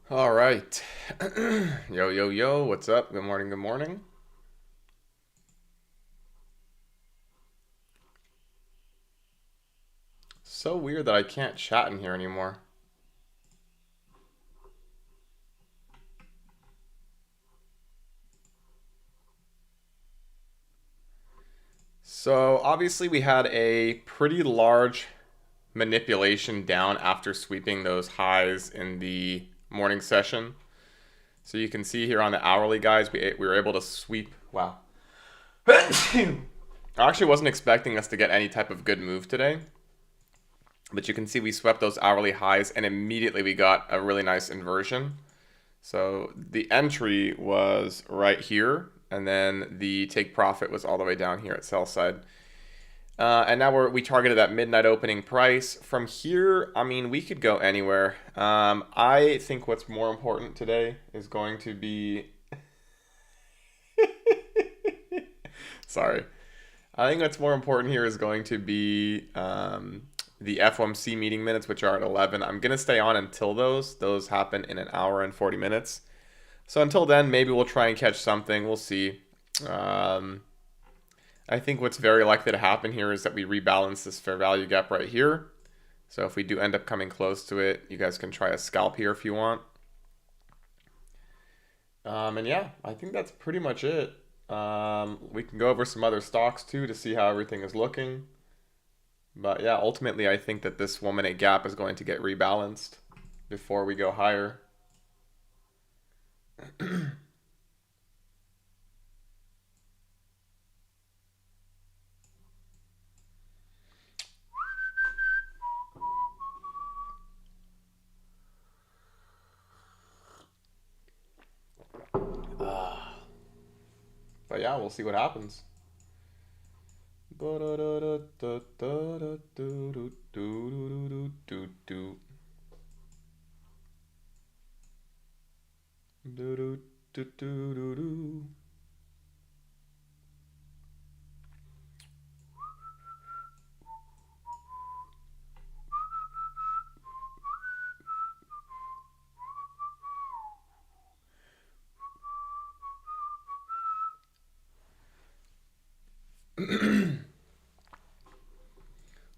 All right. Yo, yo, yo, what's up? Good morning, good morning. So weird that I can't chat in here anymore. So obviously, we had a pretty large manipulation down after sweeping those highs in the morning session. So you can see here on the hourly guys, we were able to sweep. Wow. I actually wasn't expecting us to get any type of good move today. But you can see we swept those hourly highs and immediately we got a really nice inversion. So the entry was right here, and then the take profit was all the way down here at sell side. And now we targeted that midnight opening price. From here, I mean, we could go anywhere. I think what's more important today is going to be. Sorry. I think what's more important here is going to be the FOMC meeting minutes, which are at 11. I'm going to stay on until those. Those happen in an hour and 40 minutes. So until then, maybe we'll try and catch something. We'll see. Um, I think what's very likely to happen here is that we rebalance this fair value gap right here. So if we do end up coming close to it, you guys can try a scalp here if you want. And yeah, I think that's pretty much it. We can go over some other stocks too to see how everything is looking. But yeah, ultimately, I think that this 1 minute gap is going to get rebalanced before we go higher. But yeah, we'll see what happens.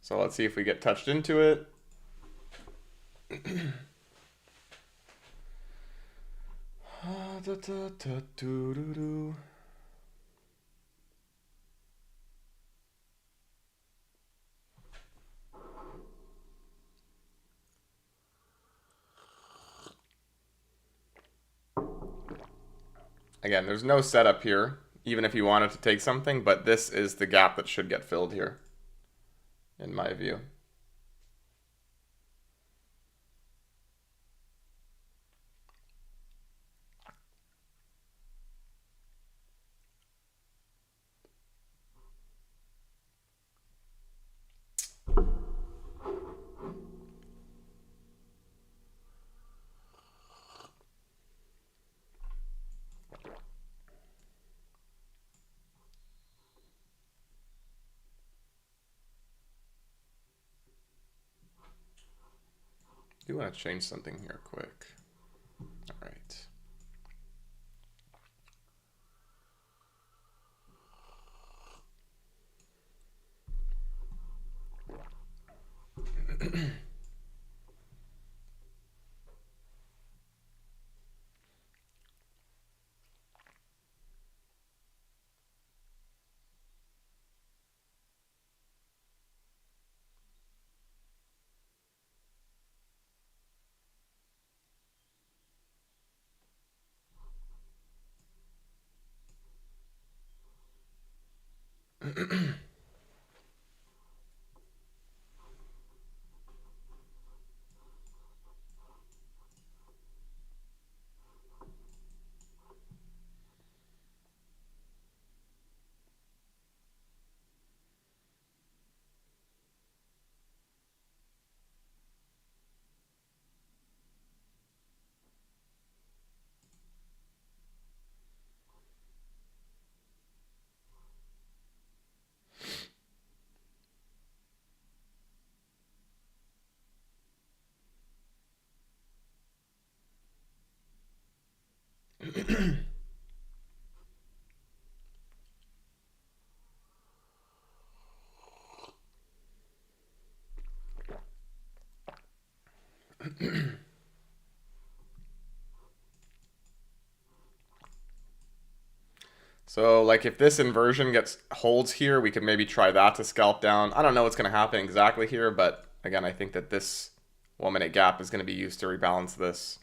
So let's see if we get touched into it. Again, there's no setup here, even if you wanted to take something, but this is the gap that should get filled here, in my view. I do want to change something here quick. All right. So, like, if this inversion holds here, we could maybe try that to scalp down. I don't know what's going to happen exactly here, but again, I think that this 1 minute gap is going to be used to rebalance this.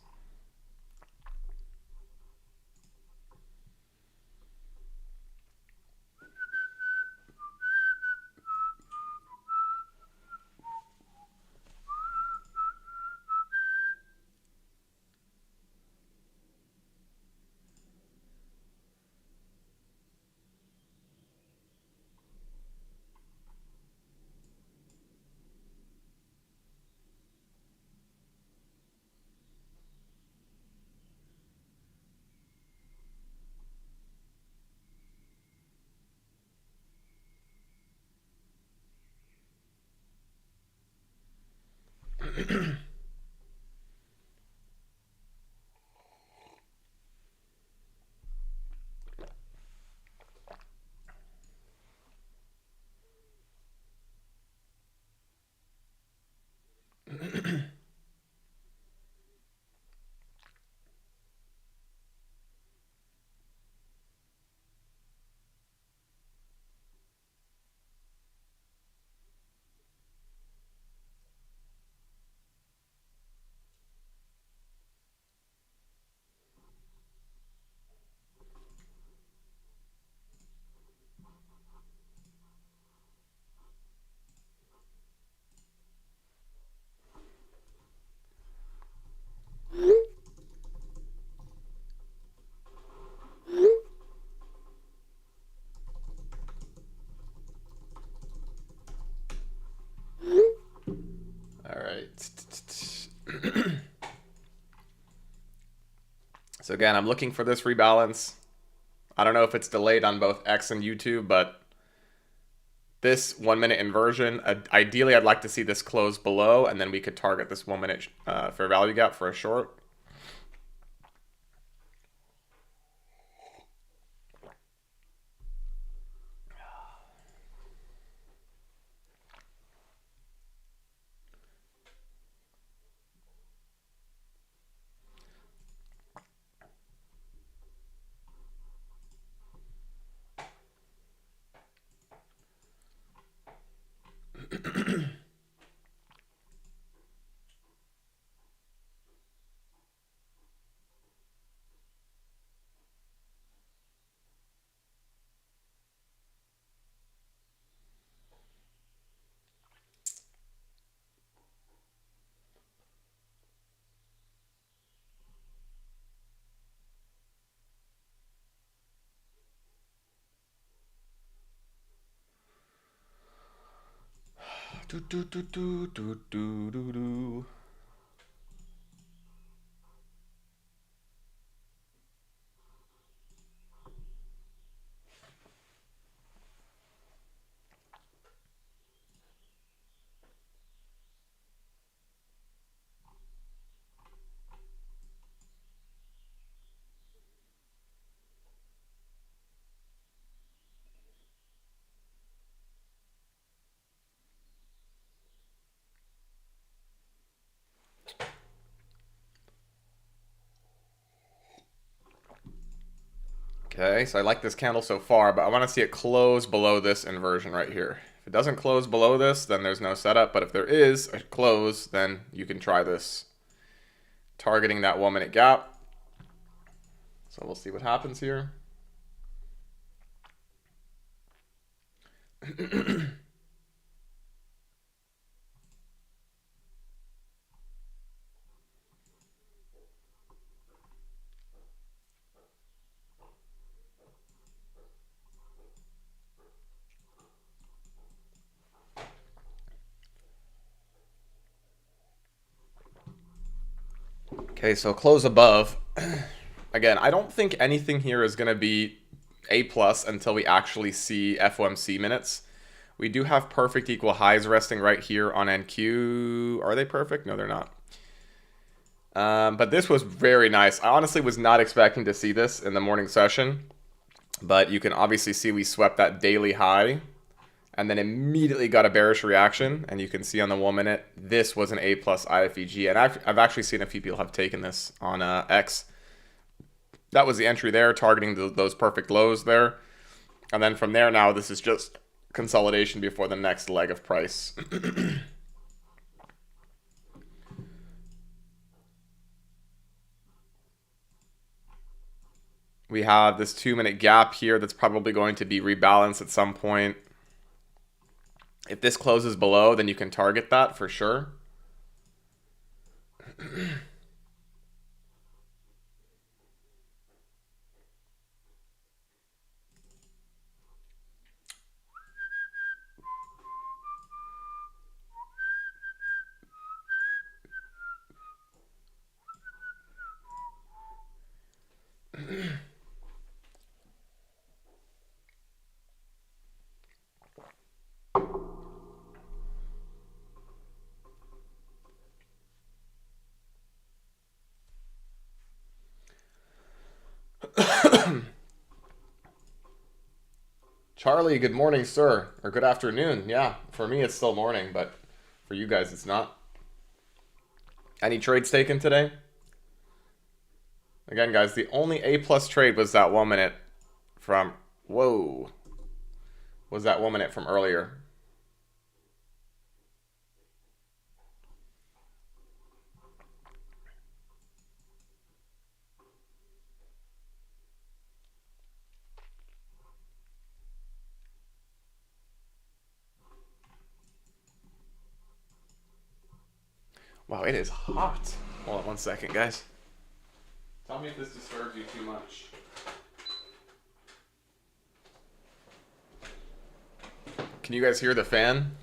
All right. So again, I'm looking for this rebalance. I don't know if it's delayed on both X and YouTube, but this 1 minute inversion, ideally I'd like to see this close below, and then we could target this 1 minute fair value gap for a short. Do, do, do, do, do, do, do, do. Okay, so I like this candle so far, but I want to see it close below this inversion right here. If it doesn't close below this, then there's no setup, but if there is a close, then you can try this, targeting that 1 minute gap. So we'll see what happens here. Okay, so close above. Again, I don't think anything here is going to be A plus until we actually see FOMC minutes. We do have perfect equal highs resting right here on NQ. Are they perfect? No, they're not. But this was very nice. I honestly was not expecting to see this in the morning session. But you can obviously see we swept that daily high and then immediately got a bearish reaction. And you can see on the 1 minute, this was an A plus IFEG. And I've actually seen a few people have taken this on X. That was the entry there, targeting those perfect lows there. And then from there now, this is just consolidation before the next leg of price. We have this 2 minute gap here that's probably going to be rebalanced at some point. If this closes below, then you can target that for sure. Charlie, good morning, sir. Or good afternoon. Yeah, for me it's still morning, but for you guys it's not. Any trades taken today? Again, guys, the only A plus trade was that 1 minute from... Whoa. Was that 1 minute from earlier. Wow, it is hot. Hold on 1 second, guys. Tell me if this disturbs you too much. Can you guys hear the fan?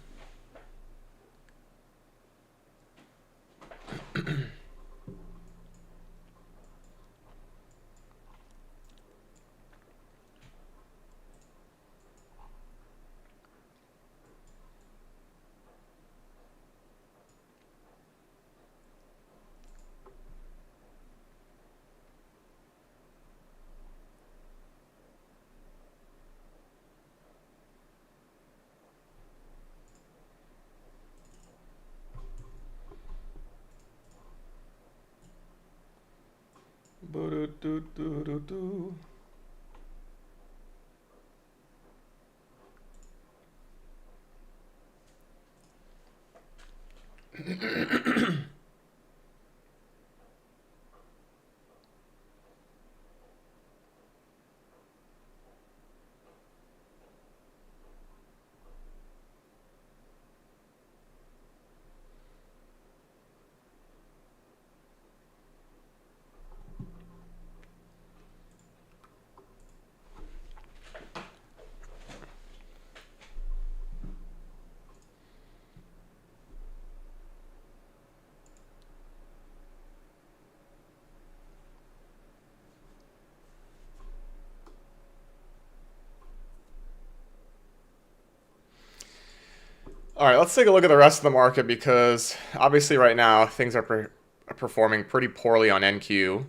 All right, let's take a look at the rest of the market because obviously right now things are performing pretty poorly on NQ.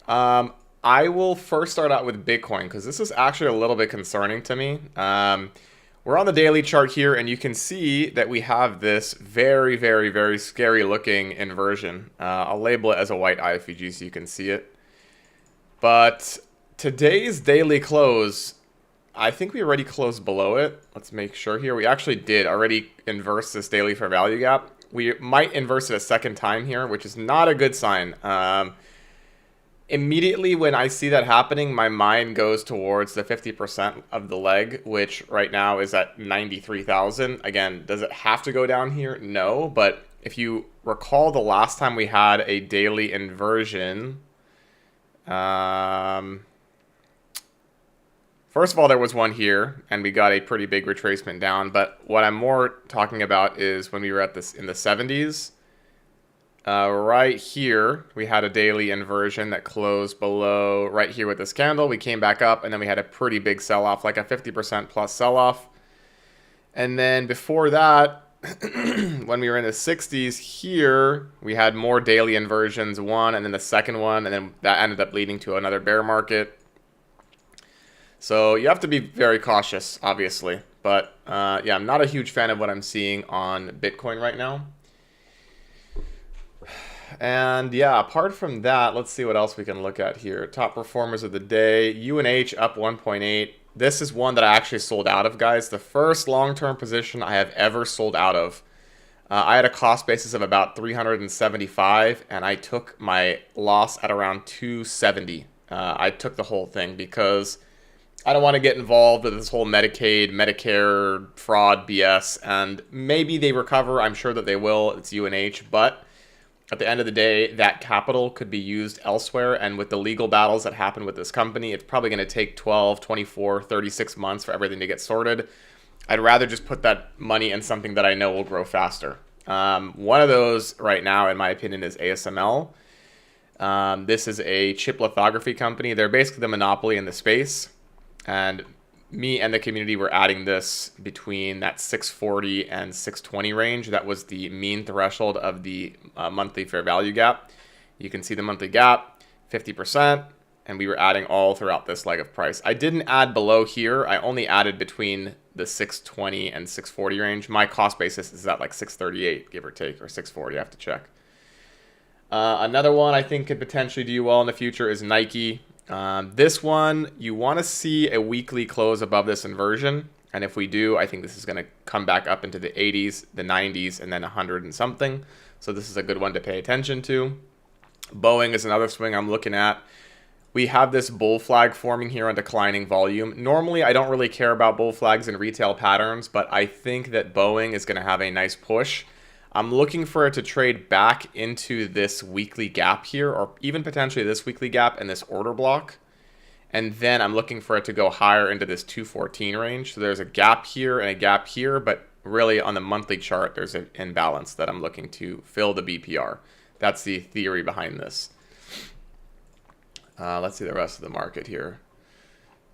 I will first start out with Bitcoin because this is actually a little bit concerning to me. We're on the daily chart here and you can see that we have this very, very, very scary looking inversion. I'll label it as a white IFEG so you can see it. But today's daily close, I think we already closed below it. Let's make sure here. We actually did already inverse this daily fair value gap. We might inverse it a second time here, which is not a good sign. Immediately when I see that happening, my mind goes towards the 50% of the leg, which right now is at 93,000. Again, does it have to go down here? No, but if you recall the last time we had a daily inversion, first of all, there was one here, and we got a pretty big retracement down. But what I'm more talking about is when we were at this in the 70s. Right here, we had a daily inversion that closed below right here with this candle. We came back up, and then we had a pretty big sell-off, like a 50% plus sell-off. And then before that, when we were in the 60s here, we had more daily inversions, one and then the second one, and then that ended up leading to another bear market. So you have to be very cautious, obviously. But yeah, I'm not a huge fan of what I'm seeing on Bitcoin right now. And yeah, apart from that, let's see what else we can look at here. Top performers of the day, UNH up 1.8. This is one that I actually sold out of, guys. The first long-term position I have ever sold out of. I had a cost basis of about 375, and I took my loss at around 270. I took the whole thing because I don't want to get involved with this whole Medicaid, Medicare fraud BS, and maybe they recover. I'm sure that they will. It's UNH, but at the end of the day, that capital could be used elsewhere, and with the legal battles that happen with this company, it's probably going to take 12, 24, 36 months for everything to get sorted. I'd rather just put that money in something that I know will grow faster. One of those right now, in my opinion, is ASML. This is a chip lithography company. They're basically the monopoly in the space. And me and the community were adding this between that 640 and 620 range. That was the mean threshold of the monthly fair value gap. You can see the monthly gap, 50%, and we were adding all throughout this leg of price. I didn't add below here. I only added between the 620 and 640 range. My cost basis is at like 638, give or take, or 640. I have to check. Another one I think could potentially do well in the future is Nike. This one, you want to see a weekly close above this inversion. And if we do, I think this is going to come back up into the 80s, the 90s, and then 100 and something. So this is a good one to pay attention to. Boeing is another swing I'm looking at. We have this bull flag forming here on declining volume. Normally, I don't really care about bull flags in retail patterns, but I think that Boeing is going to have a nice push. I'm looking for it to trade back into this weekly gap here, or even potentially this weekly gap and this order block. And then I'm looking for it to go higher into this 214 range. So there's a gap here and a gap here, but really on the monthly chart, there's an imbalance that I'm looking to fill the BPR. That's the theory behind this. Let's see the rest of the market here.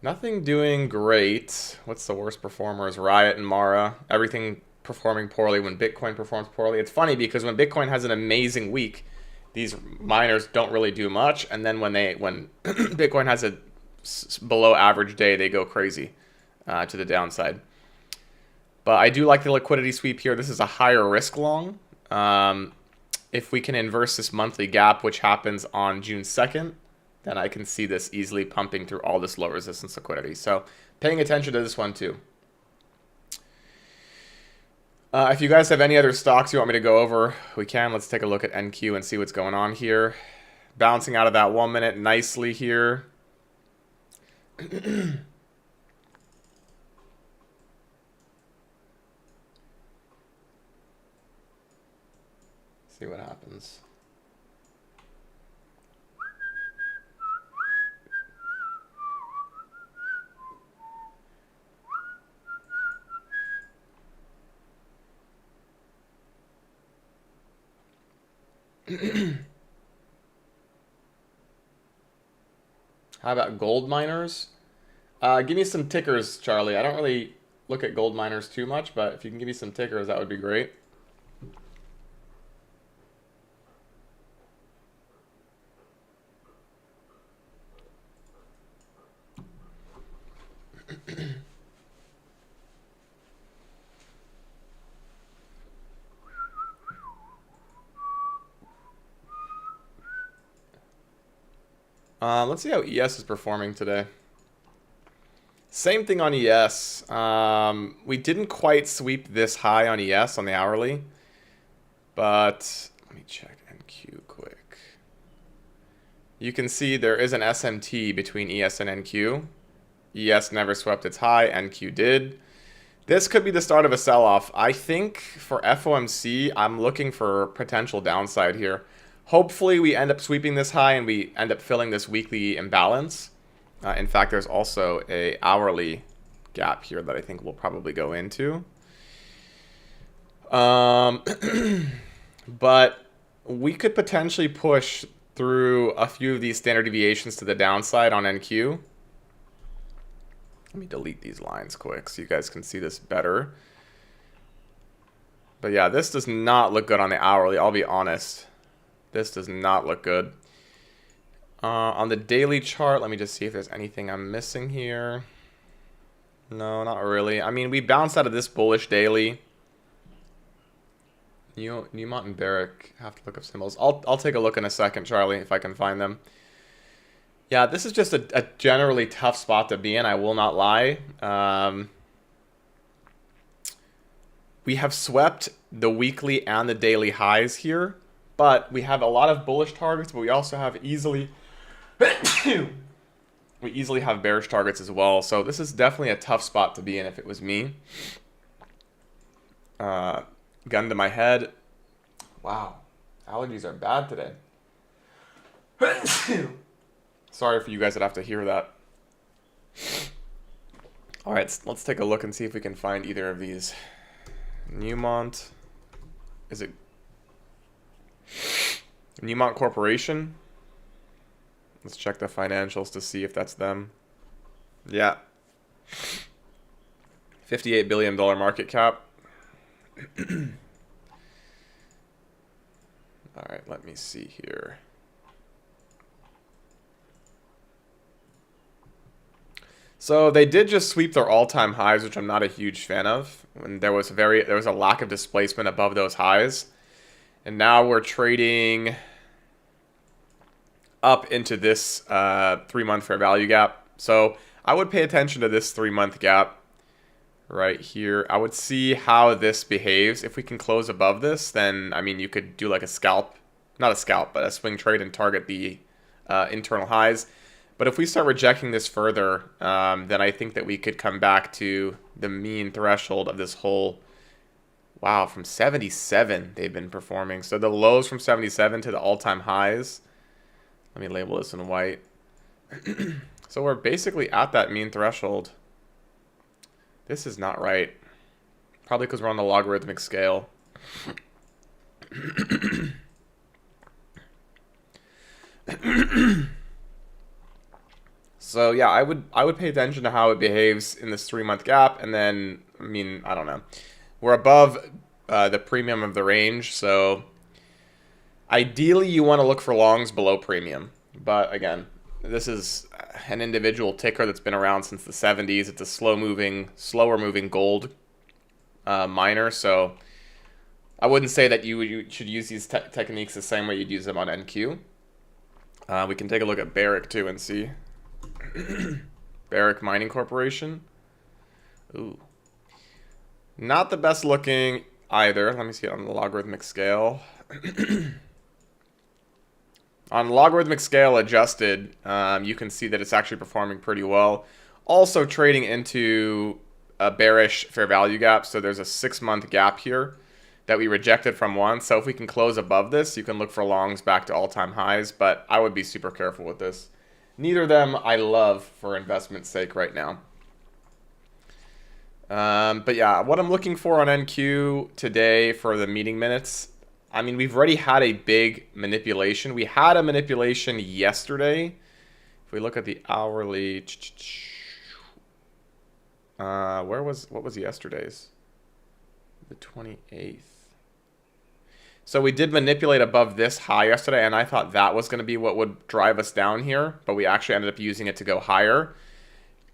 Nothing doing great. What's the worst performers? Riot and Mara. Everything performing poorly when Bitcoin performs poorly. It's funny because when Bitcoin has an amazing week, these miners don't really do much, and then when Bitcoin has a below average day, they go crazy to the downside. But I do like the liquidity sweep here. This is a higher risk long. If we can inverse this monthly gap, which happens on June 2nd, then I can see this easily pumping through all this low resistance liquidity. So paying attention to this one too. If you guys have any other stocks you want me to go over, we can. Let's take a look at NQ and see what's going on here. Bouncing out of that 1 minute nicely here. See what happens. How about gold miners? Give me some tickers, Charlie. I don't really look at gold miners too much, but if you can give me some tickers, that would be great. Let's see how ES is performing today. Same thing on ES. We didn't quite sweep this high on ES on the hourly, but let me check NQ quick. You can see there is an SMT between ES and NQ. ES never swept its high, NQ did. This could be the start of a sell-off. I think for FOMC, I'm looking for potential downside here. Hopefully we end up sweeping this high and we end up filling this weekly imbalance. In fact, there's also a hourly gap here that I think we'll probably go into. But we could potentially push through a few of these standard deviations to the downside on NQ. Let me delete these lines quick so you guys can see this better. But yeah, this does not look good on the hourly, I'll be honest. This does not look good. On the daily chart, let me just see if there's anything I'm missing here. No, not really. I mean, we bounced out of this bullish daily. Newmont and Barrick, have to look up symbols. I'll take a look in a second, Charlie, if I can find them. Yeah, this is just a generally tough spot to be in, I will not lie. We have swept the weekly and the daily highs here, but we have a lot of bullish targets, but we also have we easily have bearish targets as well. So this is definitely a tough spot to be in if it was me. Gun to my head. Wow, allergies are bad today. Sorry for you guys that have to hear that. All right, let's take a look and see if we can find either of these. Newmont. Is it Newmont Corporation? Let's check the financials to see if that's them. Yeah. $58 billion market cap. All right, let me see here. So they did just sweep their all-time highs, which I'm not a huge fan of. And there was a lack of displacement above those highs. And now we're trading up into this 3-month fair value gap. So I would pay attention to this 3-month gap right here. I would see how this behaves. If we can close above this, then, I mean, you could do like a scalp. Not a scalp, but a swing trade and target the internal highs. But if we start rejecting this further, then I think that we could come back to the mean threshold of this whole... Wow, from 77 they've been performing. So the lows from 77 to the all-time highs. Let me label this in white. So we're basically at that mean threshold. This is not right. Probably because we're on the logarithmic scale. So yeah, I would pay attention to how it behaves in this 3-month gap, and then, I mean, I don't know. We're above the premium of the range, so ideally you want to look for longs below premium. But again, this is an individual ticker that's been around since the 70s. It's a slower moving gold miner, so I wouldn't say that you should use these techniques the same way you'd use them on NQ. We can take a look at Barrick too and see. Barrick Mining Corporation. Ooh. Not the best looking either. Let me see it on the logarithmic scale. On logarithmic scale adjusted, you can see that it's actually performing pretty well. Also trading into a bearish fair value gap. So there's a 6-month gap here that we rejected from once. So if we can close above this, you can look for longs back to all-time highs. But I would be super careful with this. Neither of them I love for investment's sake right now. But yeah, what I'm looking for on NQ today for the meeting minutes, I mean, we've already had a big manipulation. We had a manipulation yesterday. If we look at the hourly, what was yesterday's? The 28th. So we did manipulate above this high yesterday, and I thought that was going to be what would drive us down here, but we actually ended up using it to go higher.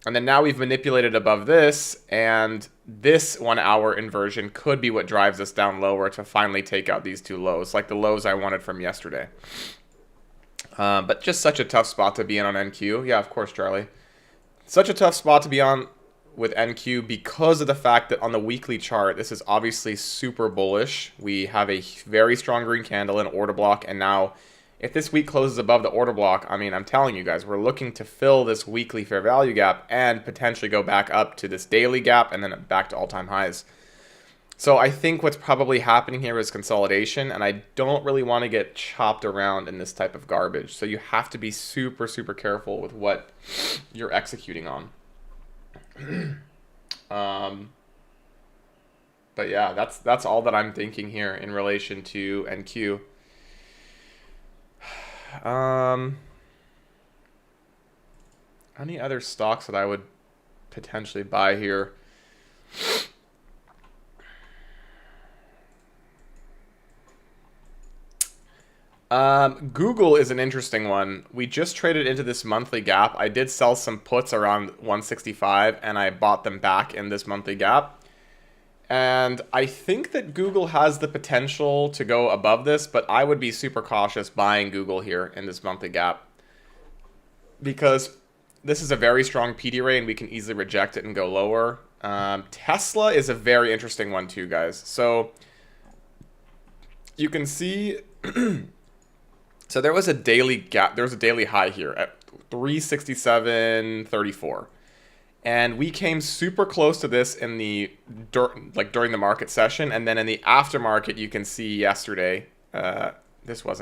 And then now we've manipulated above this, and this 1-hour inversion could be what drives us down lower to finally take out these two lows, like the lows I wanted from yesterday. But just such a tough spot to be in on NQ. Yeah, of course, Charlie. Such a tough spot to be on with NQ because of the fact that on the weekly chart, this is obviously super bullish. We have a very strong green candle in order block, and now if this week closes above the order block, I mean, I'm telling you guys, we're looking to fill this weekly fair value gap and potentially go back up to this daily gap and then back to all-time highs. So I think what's probably happening here is consolidation, and I don't really want to get chopped around in this type of garbage. So you have to be super, super careful with what you're executing on. But yeah, that's all that I'm thinking here in relation to NQ. Any other stocks that I would potentially buy here? Google is an interesting one. We just traded into this monthly gap. I did sell some puts around 165 and I bought them back in this monthly gap. And I think that Google has the potential to go above this, but I would be super cautious buying Google here in this monthly gap because this is a very strong PD ray and we can easily reject it and go lower. Tesla is a very interesting one too, guys. So you can see, so there was a daily gap, there was a daily high here at 367.34. And we came super close to this in the during the market session, and then in the aftermarket, you can see yesterday. This was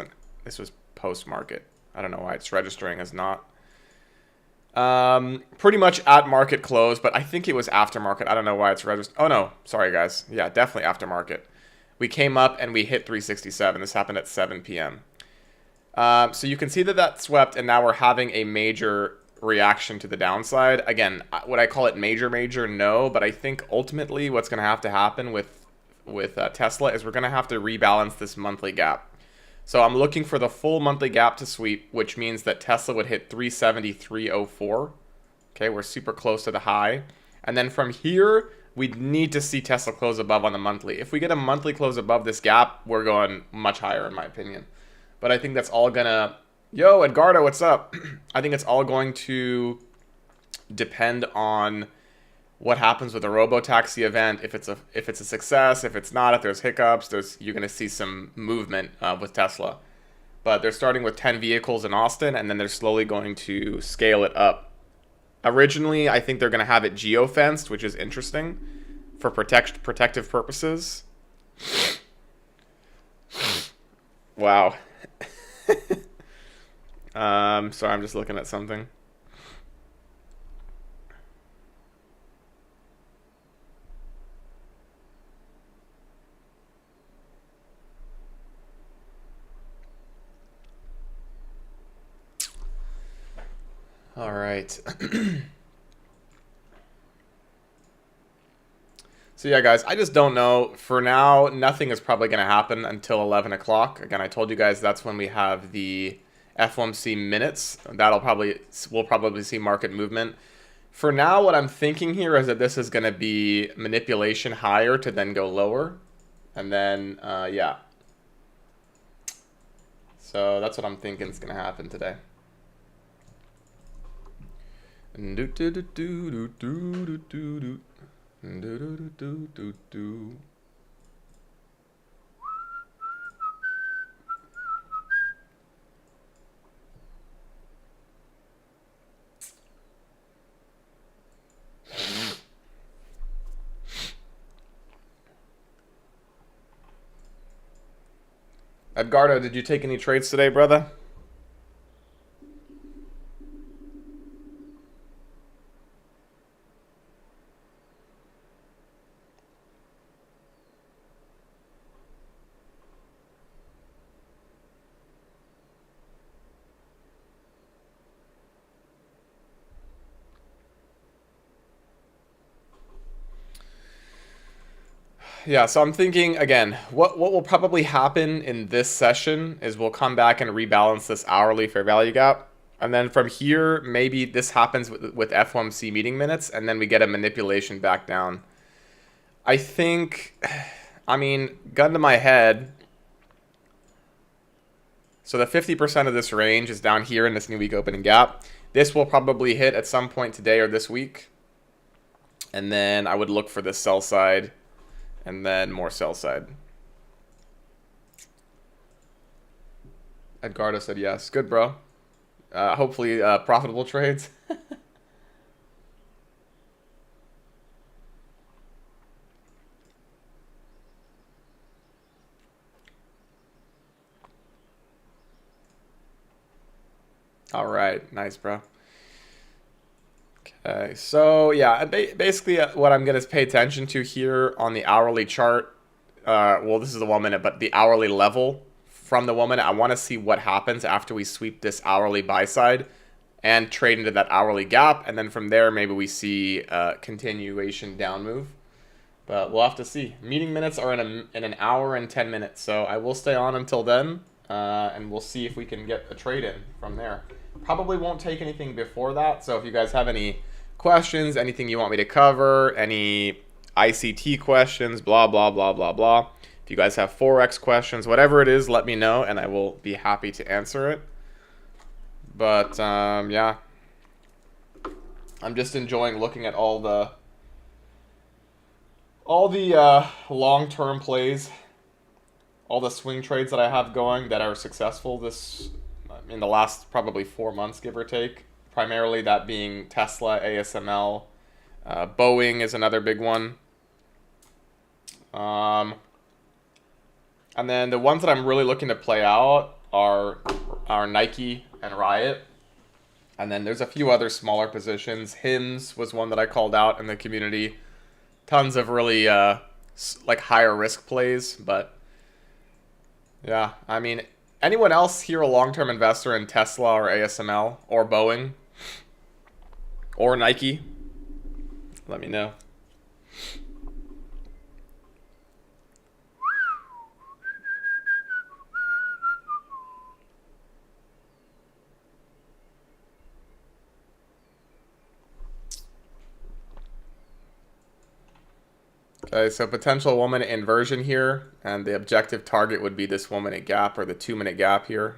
post market. I don't know why it's registering as not. Pretty much at market close, but I think it was aftermarket. I don't know why it's registered. Oh no, sorry guys. Yeah, definitely aftermarket. We came up and we hit 367. This happened at 7 p.m. So you can see that swept, and now we're having a major reaction to the downside. Again, would I call it major? No, but I think ultimately what's going to happen with Tesla is we're going to have to rebalance this monthly gap. So I'm looking for the full monthly gap to sweep, which means that Tesla would hit 373.04. Okay, we're super close to the high. And then from here, we'd need to see Tesla close above on the monthly. If we get a monthly close above this gap, we're going much higher in my opinion. But I think that's all gonna... Yo, Edgardo, what's up? I think it's all going to depend on what happens with the robotaxi event. If it's a success, if it's not, if there's hiccups, you're going to see some movement with Tesla. But they're starting with 10 vehicles in Austin, and then they're slowly going to scale it up. Originally, I think they're going to have it geofenced, which is interesting for protective purposes. Wow. Sorry, I'm just looking at something. All right. So yeah, guys, I just don't know. For now, nothing is probably going to happen until 11 o'clock. Again, I told you guys that's when we have the FOMC minutes. We'll probably see market movement. For now, what I'm thinking here is that this is going to be manipulation higher to then go lower. And then, yeah. So that's what I'm thinking is going to happen today. Edgardo, did you take any trades today, brother? Yeah, so I'm thinking, again, what will probably happen in this session is we'll come back and rebalance this hourly fair value gap. And then from here, maybe this happens with FOMC meeting minutes, and then we get a manipulation back down. I think, I mean, gun to my head. So the 50% of this range is down here in this new week opening gap. This will probably hit at some point today or this week. And then I would look for this sell side. And then more sell side. Edgardo said yes. Good, bro. Hopefully profitable trades. All right. Nice, bro. Okay, so yeah, basically what I'm going to pay attention to here on the hourly chart, well, this is the 1 minute, but the hourly level from the 1 minute, I want to see what happens after we sweep this hourly buy side and trade into that hourly gap, and then from there, maybe we see a continuation down move, but we'll have to see. Meeting minutes are in an hour and 10 minutes, so I will stay on until then. and we'll see if we can get a trade in from there. Probably won't take anything before that, so if you guys have any questions, anything you want me to cover, any ICT questions, blah, blah, blah, blah, blah. If you guys have Forex questions, whatever it is, let me know, and I will be happy to answer it. But, yeah. I'm just enjoying looking at all the long-term plays, all the swing trades that I have going that are successful this in the last probably 4 months, give or take. Primarily that being Tesla, ASML, Boeing is another big one. And then the ones that I'm really looking to play out are Nike and Riot. And then there's a few other smaller positions. Hims was one that I called out in the community. Tons of really like higher risk plays, but yeah, I mean, anyone else here a long-term investor in Tesla or ASML or Boeing or Nike? Let me know. Okay, so potential 1 minute inversion here, and the objective target would be this 1 minute gap or the 2 minute gap here.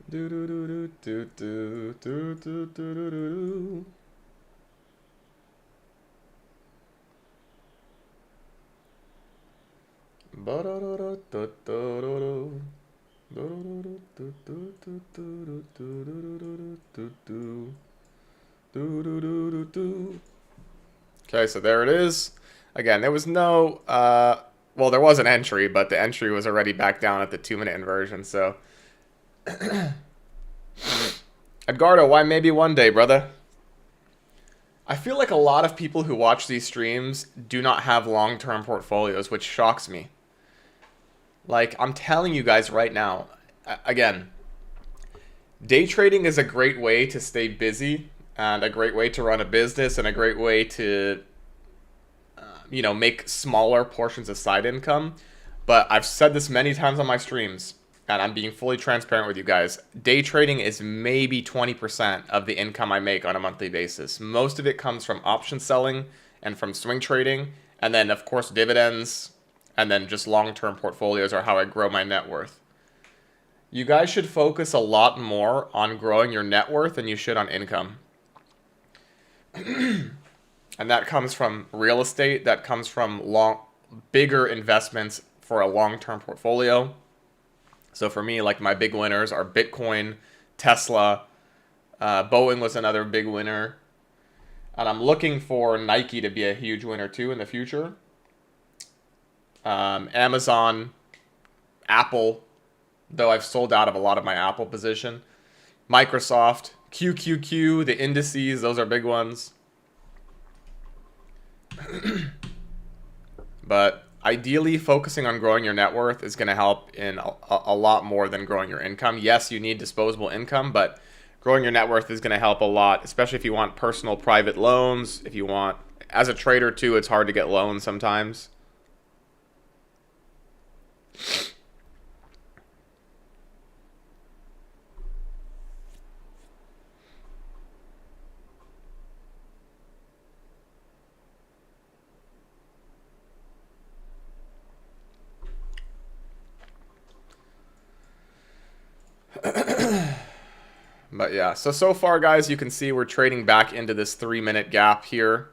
Do do do do do do do do do do. Okay, so there it is. Again, there was no, well, there was an entry, but the entry was already back down at the 2 minute inversion, so. Edgardo, why maybe one day, brother? I feel like a lot of people who watch these streams do not have long-term portfolios, which shocks me. Like, I'm telling you guys right now, again, day trading is a great way to stay busy and a great way to run a business and a great way to, make smaller portions of side income. But I've said this many times on my streams, and I'm being fully transparent with you guys. Day trading is maybe 20% of the income I make on a monthly basis. Most of it comes from option selling and from swing trading, and then, of course, dividends, and then just long-term portfolios are how I grow my net worth. You guys should focus a lot more on growing your net worth than you should on income. And that comes from real estate, that comes from bigger investments for a long-term portfolio. So for me, like my big winners are Bitcoin, Tesla, Boeing was another big winner. And I'm looking for Nike to be a huge winner too in the future. Amazon, Apple, though I've sold out of a lot of my Apple position. Microsoft, QQQ, the indices, those are big ones. But ideally, focusing on growing your net worth is going to help in a lot more than growing your income. Yes, you need disposable income, but growing your net worth is going to help a lot, especially if you want personal private loans. If you want, as a trader too, it's hard to get loans sometimes. But yeah, so far, guys, you can see we're trading back into this 3 minute gap here.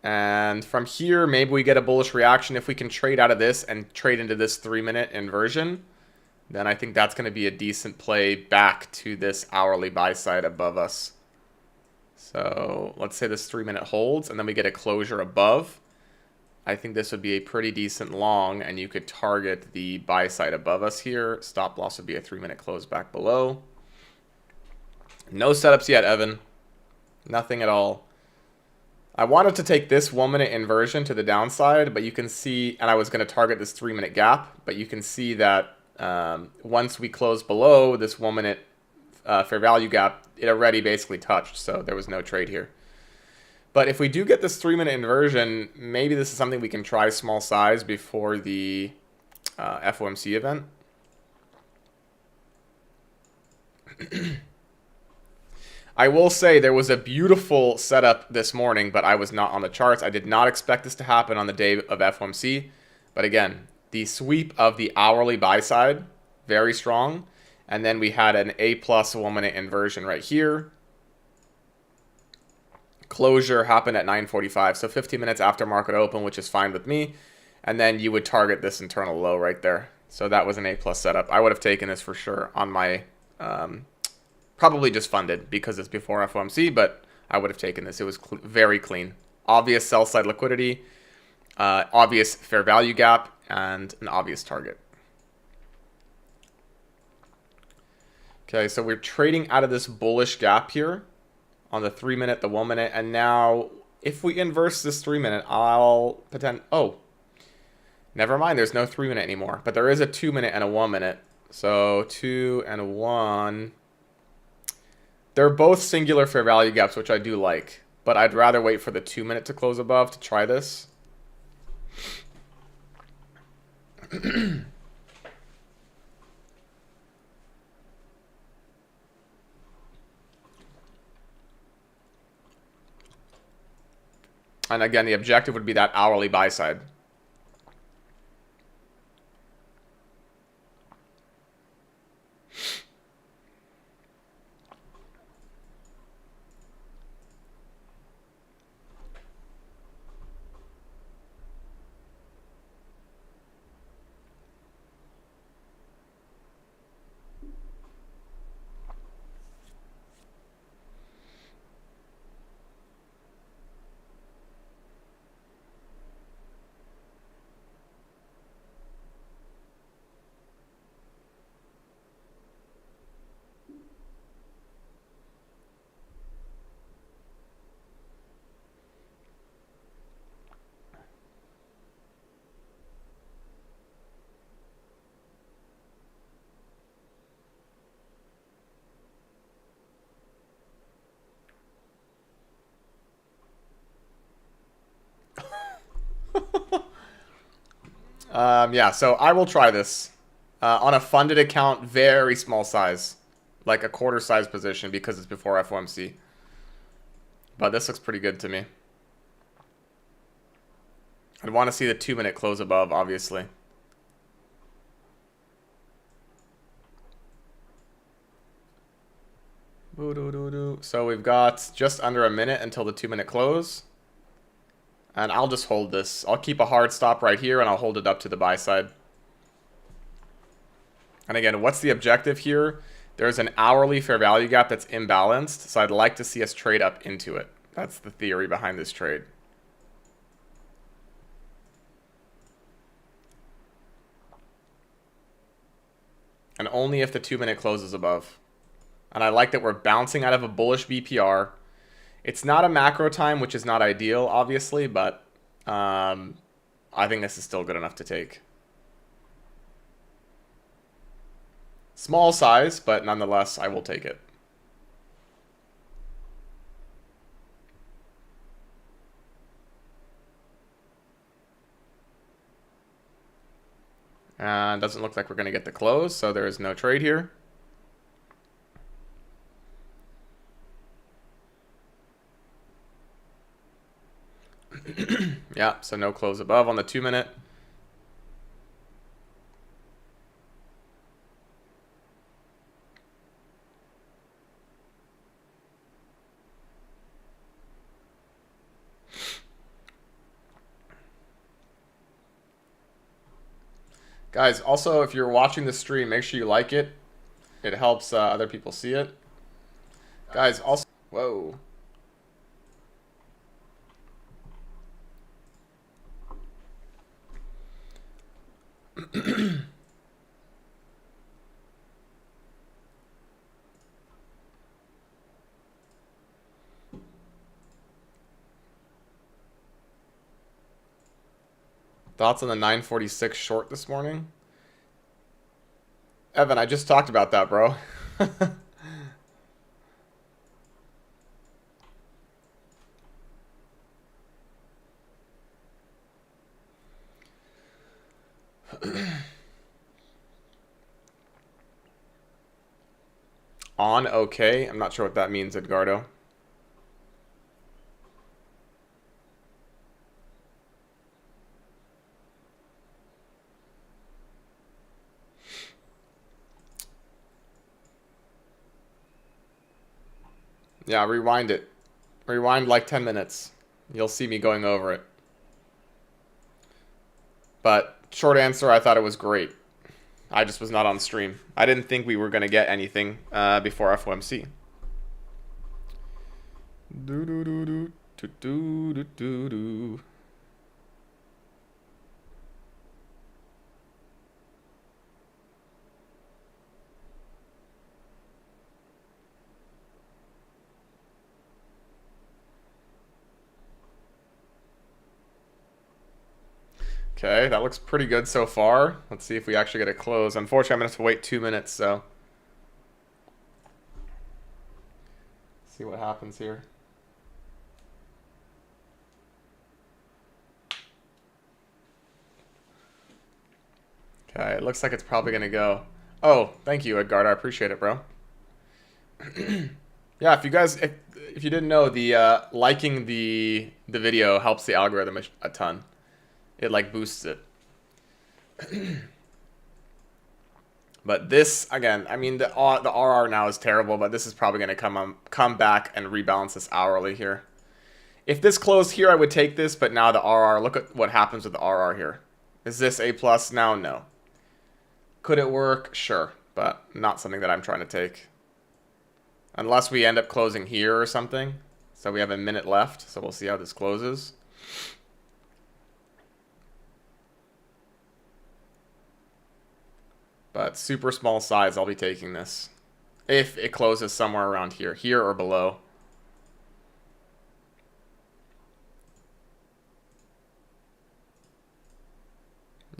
And from here, maybe we get a bullish reaction. If we can trade out of this and trade into this 3 minute inversion, then I think that's going to be a decent play back to this hourly buy side above us. So let's say this 3 minute holds and then we get a closure above. I think this would be a pretty decent long, and you could target the buy side above us here. Stop loss would be a 3 minute close back below. No setups yet, Evan. Nothing at all. I wanted to take this 1 minute inversion to the downside, but you can see, and I was going to target this 3 minute gap, but you can see that once we closed below this 1 minute fair value gap, it already basically touched, so there was no trade here. But if we do get this 3 minute inversion, maybe this is something we can try small size before the FOMC event. I will say there was a beautiful setup this morning, but I was not on the charts. I did not expect this to happen on the day of FOMC. But again, the sweep of the hourly buy side, very strong. And then we had an A+ 1 minute inversion right here. Closure happened at 9:45, so 15 minutes after market open, which is fine with me. And then you would target this internal low right there. So that was an A+ setup. I would have taken this for sure on my, probably just funded because it's before FOMC, but I would have taken this. It was very clean. Obvious sell side liquidity, obvious fair value gap, and an obvious target. Okay, so we're trading out of this bullish gap here on the 3 minute, the 1 minute, and now if we inverse this 3 minute, I'll pretend, oh, never mind, there's no 3 minute anymore, but there is a 2 minute and a 1 minute. So 2 and a 1, they're both singular fair value gaps, which I do like, but I'd rather wait for the 2 minute to close above to try this. And again, the objective would be that hourly buy side. Yeah, so I will try this on a funded account, very small size, like a quarter size position because it's before FOMC. But this looks pretty good to me. I'd want to see the 2 minute close above, obviously. So we've got just under a minute until the 2 minute close. And I'll just hold this. I'll keep a hard stop right here and I'll hold it up to the buy side. And again, what's the objective here? There's an hourly fair value gap that's imbalanced, so I'd like to see us trade up into it. That's the theory behind this trade. And only if the 2 minute closes above. And I like that we're bouncing out of a bullish BPR. It's not a macro time, which is not ideal, obviously, but I think this is still good enough to take. Small size, but nonetheless, I will take it. And doesn't look like we're going to get the close, so there is no trade here. Yeah, so no close above on the 2 minute. Guys, also, if you're watching the stream, make sure you like it. It helps other people see it. Guys, also... Whoa. Thoughts on the 946 short this morning? Evan, I just talked about that, bro. On okay. I'm not sure what that means, Edgardo. Yeah, rewind it. Rewind like 10 minutes. You'll see me going over it. But short answer, I thought it was great. I just was not on stream. I didn't think we were going to get anything before FOMC. Do do do do do do do do do. Okay, that looks pretty good so far. Let's see if we actually get a close. Unfortunately, I'm going to have to wait 2 minutes, so. See what happens here. Okay, it looks like it's probably going to go. Oh, thank you, Edgardo. I appreciate it, bro. Yeah, if you guys, if you didn't know, the liking the video helps the algorithm a ton. It like boosts it. But this again, I mean the RR now is terrible, but this is probably going to come back and rebalance this hourly here. If this closed here, I would take this, but now the RR, look at what happens with the RR here. Is this A plus now? No. Could it work? Sure, but not something that I'm trying to take. Unless we end up closing here or something. So we have a minute left, so we'll see how this closes. But super small size, I'll be taking this. If it closes somewhere around here. Here or below.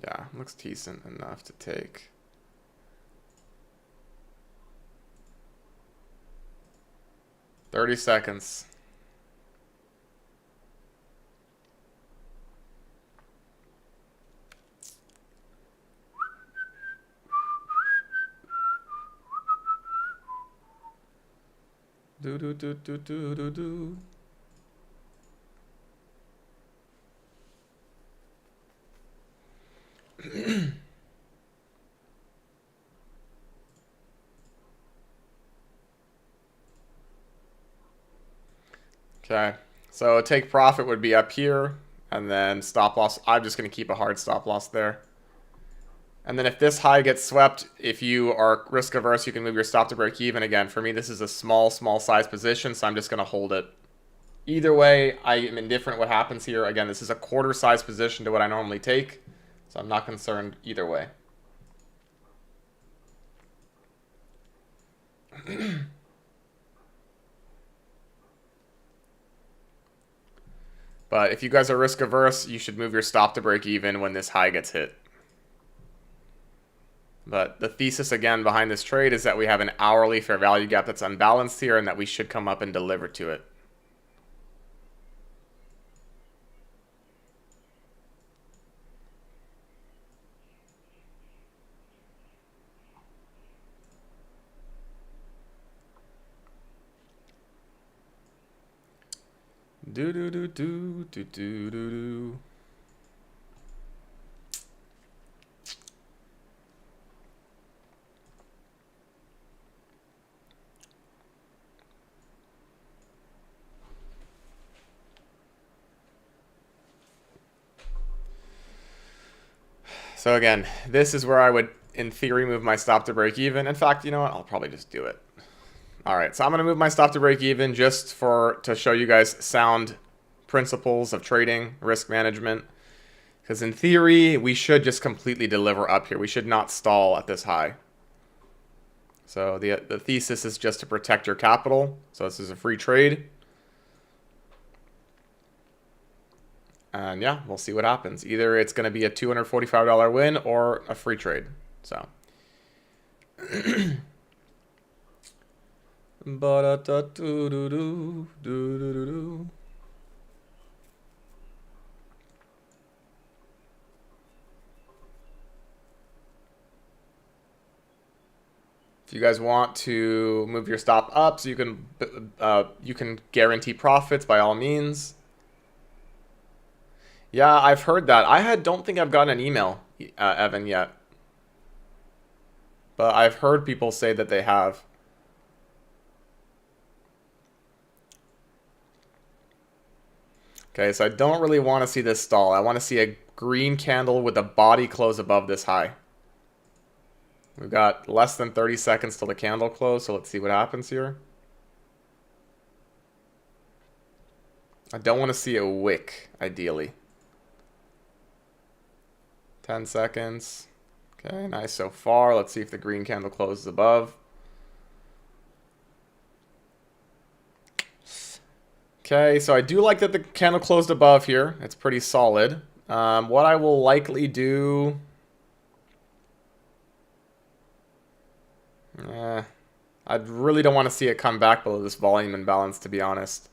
Yeah, looks decent enough to take. $30 seconds. Do do do do do do do. Okay, so take profit would be up here, and then stop loss. I'm just going to keep a hard stop loss there. And then if this high gets swept, if you are risk averse, you can move your stop to break even. Again, for me, this is a small size position, so I'm just going to hold it. Either way, I am indifferent what happens here. Again, this is a quarter size position to what I normally take, so I'm not concerned either way. But if you guys are risk averse, you should move your stop to break even when this high gets hit. But the thesis again behind this trade is that we have an hourly fair value gap that's unbalanced here and that we should come up and deliver to it. Do do do do do do do do. So again, this is where I would, in theory, move my stop to break even. In fact, you know what? I'll probably just do it. All right, so I'm going to move my stop to break even just to show you guys sound principles of trading, risk management. Because in theory, we should just completely deliver up here. We should not stall at this high. So the thesis is just to protect your capital. So this is a free trade. And yeah, we'll see what happens. Either it's going to be a $245 win or a free trade. So Ba-da-da-doo-doo-doo, doo-doo-doo-doo. If you guys want to move your stop up so you can guarantee profits, by all means. Yeah, I've heard that. Don't think I've gotten an email, Evan, yet. But I've heard people say that they have. Okay, so I don't really want to see this stall. I want to see a green candle with a body close above this high. We've got less than 30 seconds till the candle close, so let's see what happens here. I don't want to see a wick, ideally. 10 seconds. Okay, nice so far. Let's see if the green candle closes above. Okay, so I do like that the candle closed above here. It's pretty solid. What I will likely do... I really don't want to see it come back below this volume imbalance, to be honest.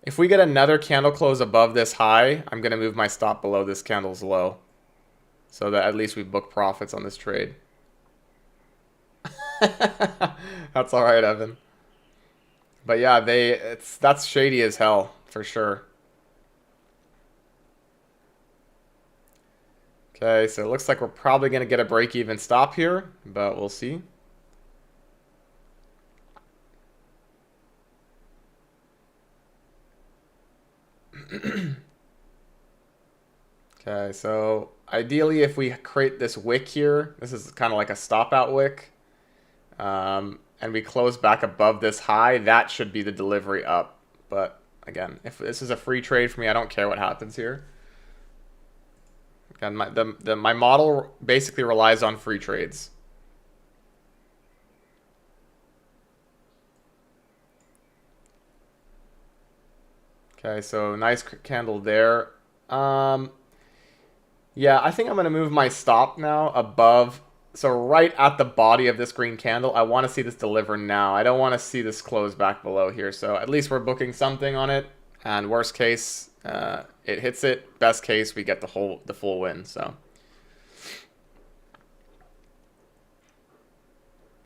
If we get another candle close above this high, I'm going to move my stop below this candle's low. So that at least we book profits on this trade. That's alright, Evan. But yeah, that's shady as hell, for sure. Okay, so it looks like we're probably going to get a break-even stop here, but we'll see. Okay, so ideally if we create this wick here, this is kind of like a stop out wick, and we close back above this high, that should be the delivery up. But again, if this is a free trade for me, I don't care what happens here. Again, my model basically relies on free trades. Okay, so nice candle there. Yeah, I think I'm going to move my stop now above. So right at the body of this green candle, I want to see this deliver now. I don't want to see this close back below here. So at least we're booking something on it. And worst case, it hits it. Best case, we get the full win. So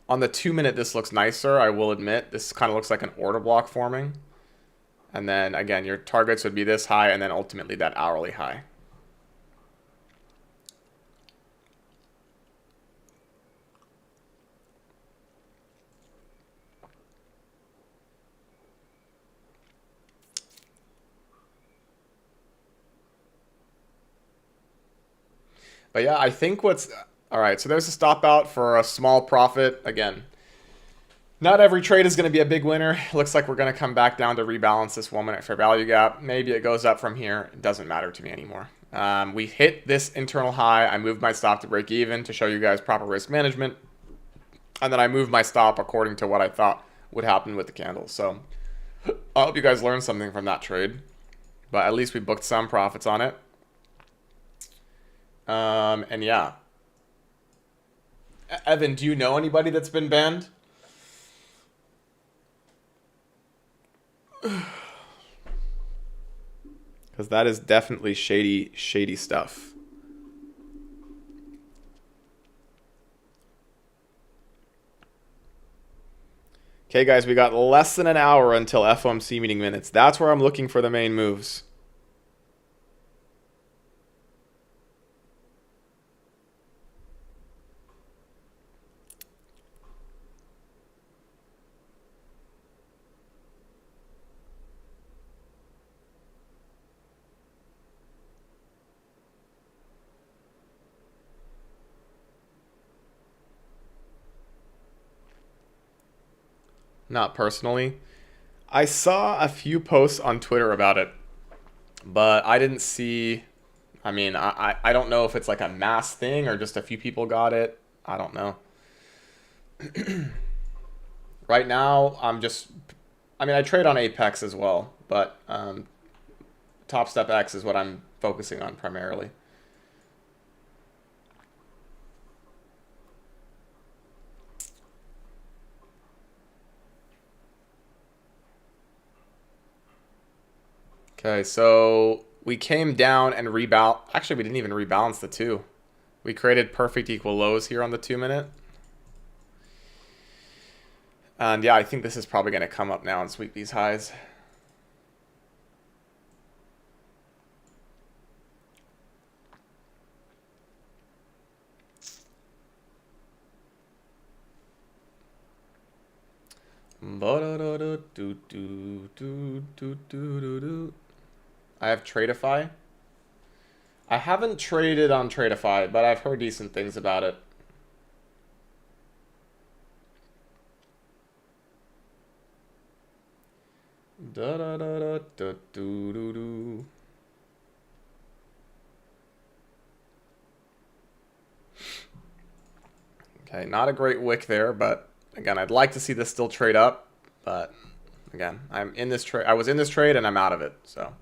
on the 2-minute, this looks nicer, I will admit. This kind of looks like an order block forming. And then again, your targets would be this high and then ultimately that hourly high. But yeah, I think all right, so there's a stop out for a small profit. Again, not every trade is going to be a big winner. Looks like we're going to come back down to rebalance this 1-minute fair value gap. Maybe it goes up from here. It doesn't matter to me anymore. We hit this internal high. I moved my stop to break even to show you guys proper risk management. And then I moved my stop according to what I thought would happen with the candles. So I hope you guys learned something from that trade. But at least we booked some profits on it. And yeah. Evan, do you know anybody that's been banned? Because that is definitely shady stuff. Okay, guys, we got less than an hour until FOMC meeting minutes. That's where I'm looking for the main moves. Not personally. I saw a few posts on Twitter about it, but I didn't see... I mean, I don't know if it's like a mass thing or just a few people got it. I don't know. Right now, I'm just... I mean, I trade on Apex as well, but Top Step X is what I'm focusing on primarily. Okay, so we came down and rebalance. Actually, we didn't even rebalance the two. We created perfect equal lows here on the 2-minute. And yeah, I think this is probably going to come up now and sweep these highs. I have Tradeify. I haven't traded on Tradeify, but I've heard decent things about it. Okay, not a great wick there, but again, I'd like to see this still trade up, but again, I'm in this trade. I was in this trade and I'm out of it, so.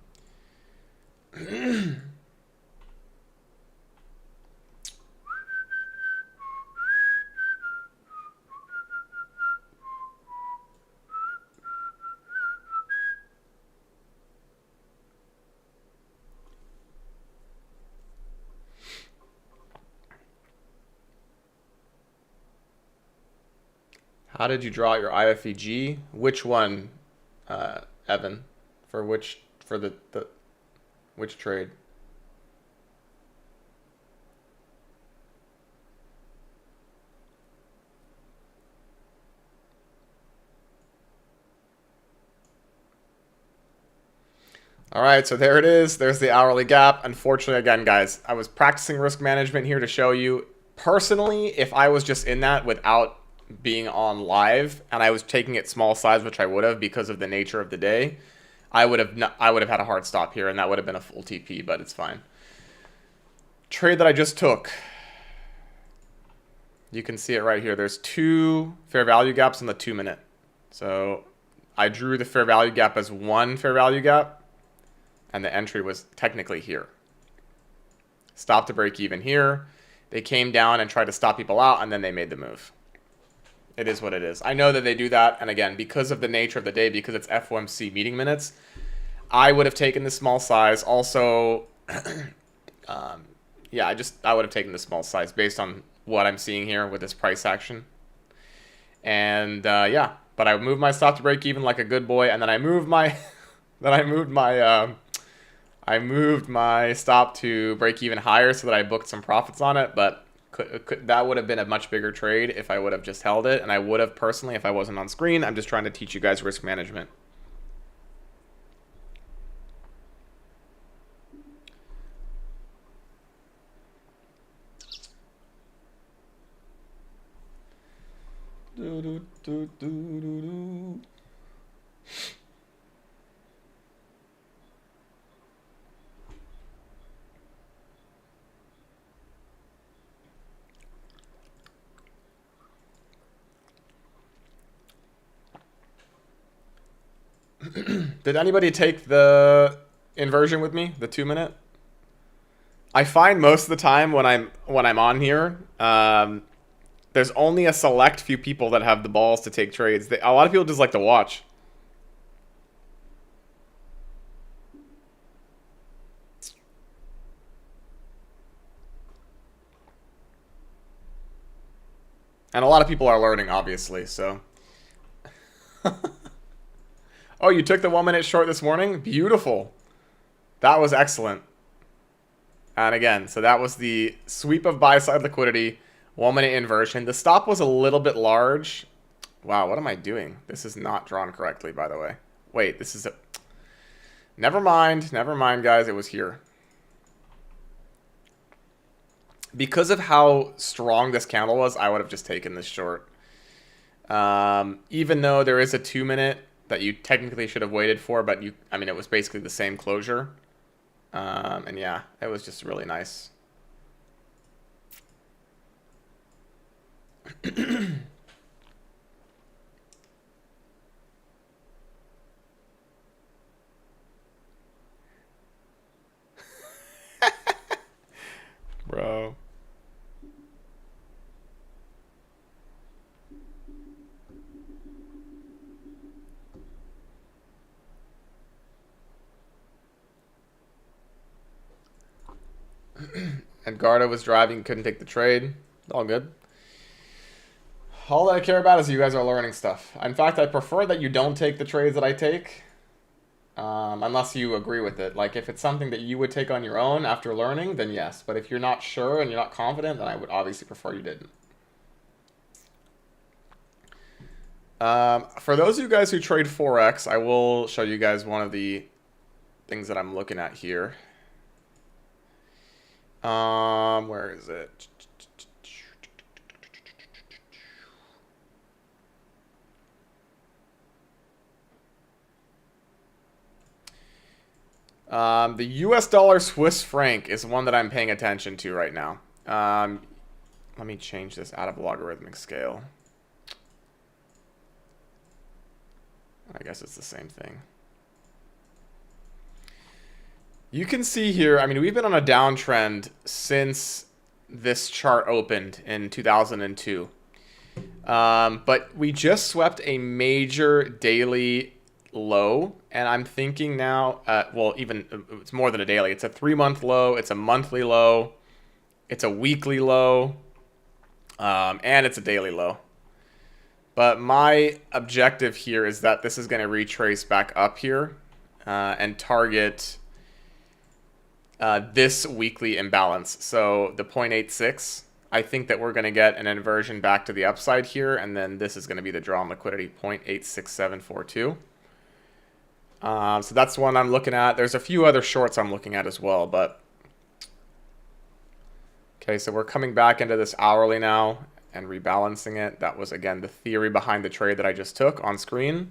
How did you draw your IFEG? Which one, Evan? For the which trade? All right, so there it is. There's the hourly gap. Unfortunately, again, guys, I was practicing risk management here to show you. Personally, if I was just in that without being on live and I was taking it small size, which I would have because of the nature of the day, I would have had a hard stop here and that would have been a full TP, but it's fine. Trade that I just took. You can see it right here. There's 2 fair value gaps in the 2-minute. So I drew the fair value gap as 1 fair value gap, and the entry was technically here. Stop to break even here. They came down and tried to stop people out, and then they made the move. It is what it is. I know that they do that, and again, because of the nature of the day, because it's FOMC meeting minutes, I would have taken the small size. Also, yeah, I would have taken the small size based on what I'm seeing here with this price action. And yeah, but I moved my stop to break even like a good boy, and then I moved my, I moved my stop to break even higher so that I booked some profits on it. But that would have been a much bigger trade if I would have just held it, and I would have personally if I wasn't on screen. I'm just trying to teach you guys risk management. Did anybody take the inversion with me, the 2-minute? I find most of the time when I'm on here, there's only a select few people that have the balls to take trades. A lot of people just like to watch. And a lot of people are learning, obviously, so. Oh, you took the 1-minute short this morning? Beautiful. That was excellent. And again, so that was the sweep of buy-side liquidity, 1-minute inversion. The stop was a little bit large. Wow, what am I doing? This is not drawn correctly, by the way. Wait, this is a... Never mind, guys. It was here. Because of how strong this candle was, I would have just taken this short. Even though there is a 2-minute that you technically should have waited for, but I mean, it was basically the same closure. And yeah, it was just really nice. Bro. Garda was driving, couldn't take the trade. All good. All that I care about is you guys are learning stuff. In fact, I prefer that you don't take the trades that I take. Unless you agree with it. Like, if it's something that you would take on your own after learning, then yes. But if you're not sure and you're not confident, then I would obviously prefer you didn't. For those of you guys who trade Forex, I will show you guys one of the things that I'm looking at here. Where is it? The US dollar Swiss franc is one that I'm paying attention to right now. Let me change this out of logarithmic scale. I guess it's the same thing. You can see here, I mean, we've been on a downtrend since this chart opened in 2002. But we just swept a major daily low, and I'm thinking now, well, even it's more than a daily. It's a 3-month low, it's a monthly low, it's a weekly low, and it's a daily low. But my objective here is that this is going to retrace back up here and target this weekly imbalance. So the 0.86, I think that we're going to get an inversion back to the upside here, and then this is going to be the draw on liquidity, 0.86742. So that's one I'm looking at. There's a few other shorts I'm looking at as well, but okay, so we're coming back into this hourly now and rebalancing it. That was, again, the theory behind the trade that I just took on screen.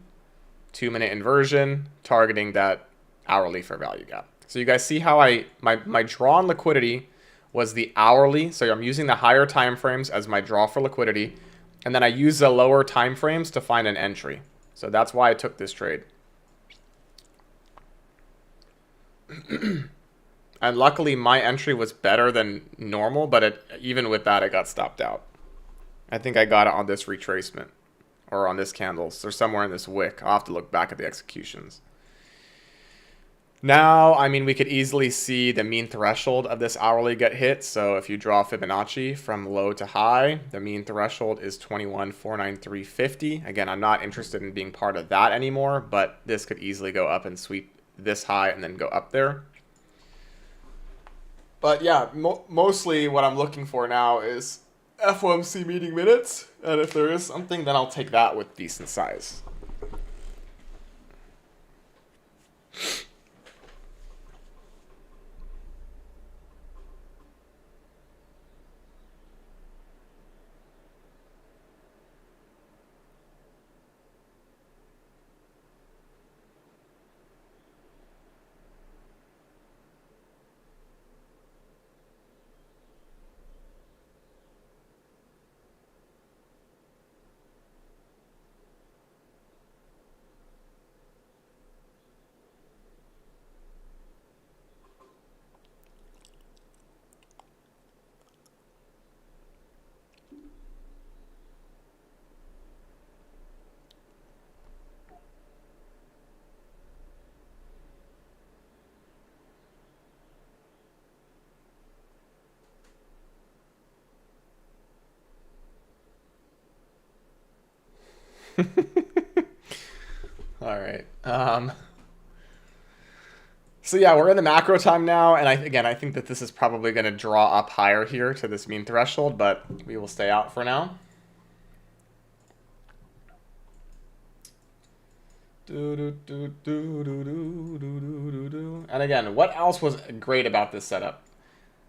2-minute inversion, targeting that hourly fair value gap. So you guys see how my draw on liquidity was the hourly. So I'm using the higher time frames as my draw for liquidity. And then I use the lower time frames to find an entry. So that's why I took this trade. And luckily my entry was better than normal, but even with that, it got stopped out. I think I got it on this retracement or on this candle. So somewhere in this wick. I'll have to look back at the executions. Now, I mean, we could easily see the mean threshold of this hourly get hit. So if you draw Fibonacci from low to high, the mean threshold is 21,493.50. Again, I'm not interested in being part of that anymore, but this could easily go up and sweep this high and then go up there. But yeah, mostly what I'm looking for now is FOMC meeting minutes, and if there is something, then I'll take that with decent size. All right. So yeah, we're in the macro time now, and I think that this is probably going to draw up higher here to this mean threshold, but we will stay out for now. And again, what else was great about this setup?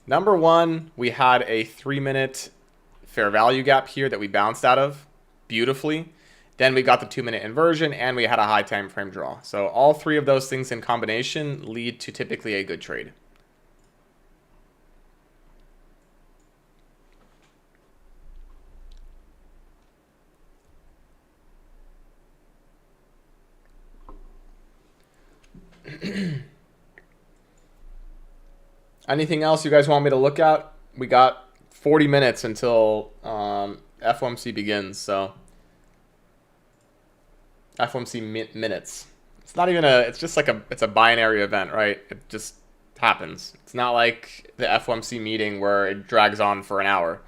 Number one, we had a 3-minute fair value gap here that we bounced out of beautifully. Then we got the 2-minute inversion, and we had a high time frame draw. So all three of those things in combination lead to typically a good trade. Anything else you guys want me to look at? We got 40 minutes until FOMC begins, so FOMC minutes. It's not even it's just like it's a binary event, right? It just happens. It's not like the FOMC meeting where it drags on for an hour.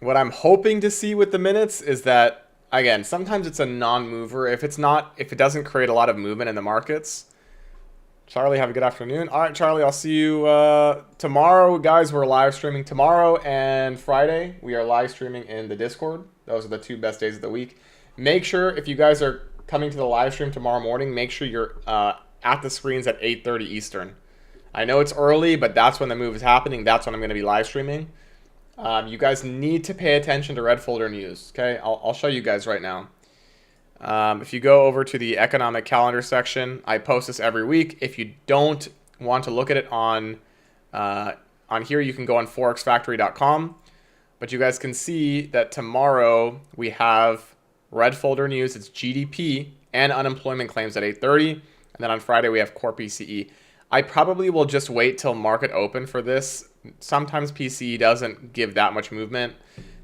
What I'm hoping to see with the minutes is that, again, sometimes it's a non-mover. If it doesn't create a lot of movement in the markets. Charlie, have a good afternoon. All right, Charlie, I'll see you tomorrow. Guys, we're live streaming tomorrow and Friday. We are live streaming in the Discord. Those are the 2 best days of the week. Make sure, if you guys are coming to the live stream tomorrow morning, make sure you're at the screens at 8:30 Eastern. I know it's early, but that's when the move is happening. That's when I'm going to be live streaming. You guys need to pay attention to red folder news. Okay, I'll show you guys right now. If you go over to the economic calendar section, I post this every week. If you don't want to look at it on here, you can go on forexfactory.com. But you guys can see that tomorrow we have red folder news. It's GDP and unemployment claims at 8:30. And then on Friday, we have core PCE. I probably will just wait till market open for this. Sometimes PCE doesn't give that much movement.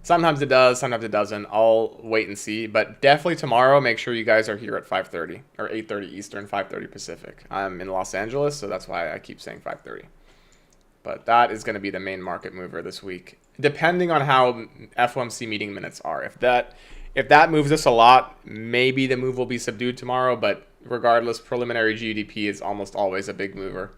Sometimes it does, sometimes it doesn't. I'll wait and see. But definitely tomorrow, make sure you guys are here at 5:30 or 8:30 Eastern, 5:30 Pacific. I'm in Los Angeles, so that's why I keep saying 5:30. But that is going to be the main market mover this week, depending on how FOMC meeting minutes are. If that moves us a lot, maybe the move will be subdued tomorrow. But regardless, preliminary GDP is almost always a big mover.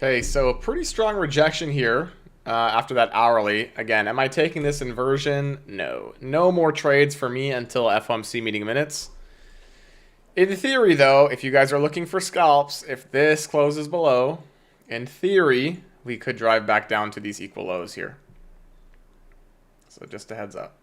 Okay, so a pretty strong rejection here after that hourly. Again, am I taking this inversion? No. No more trades for me until FOMC meeting minutes. In theory, though, if you guys are looking for scalps, if this closes below, in theory, we could drive back down to these equal lows here. So just a heads up.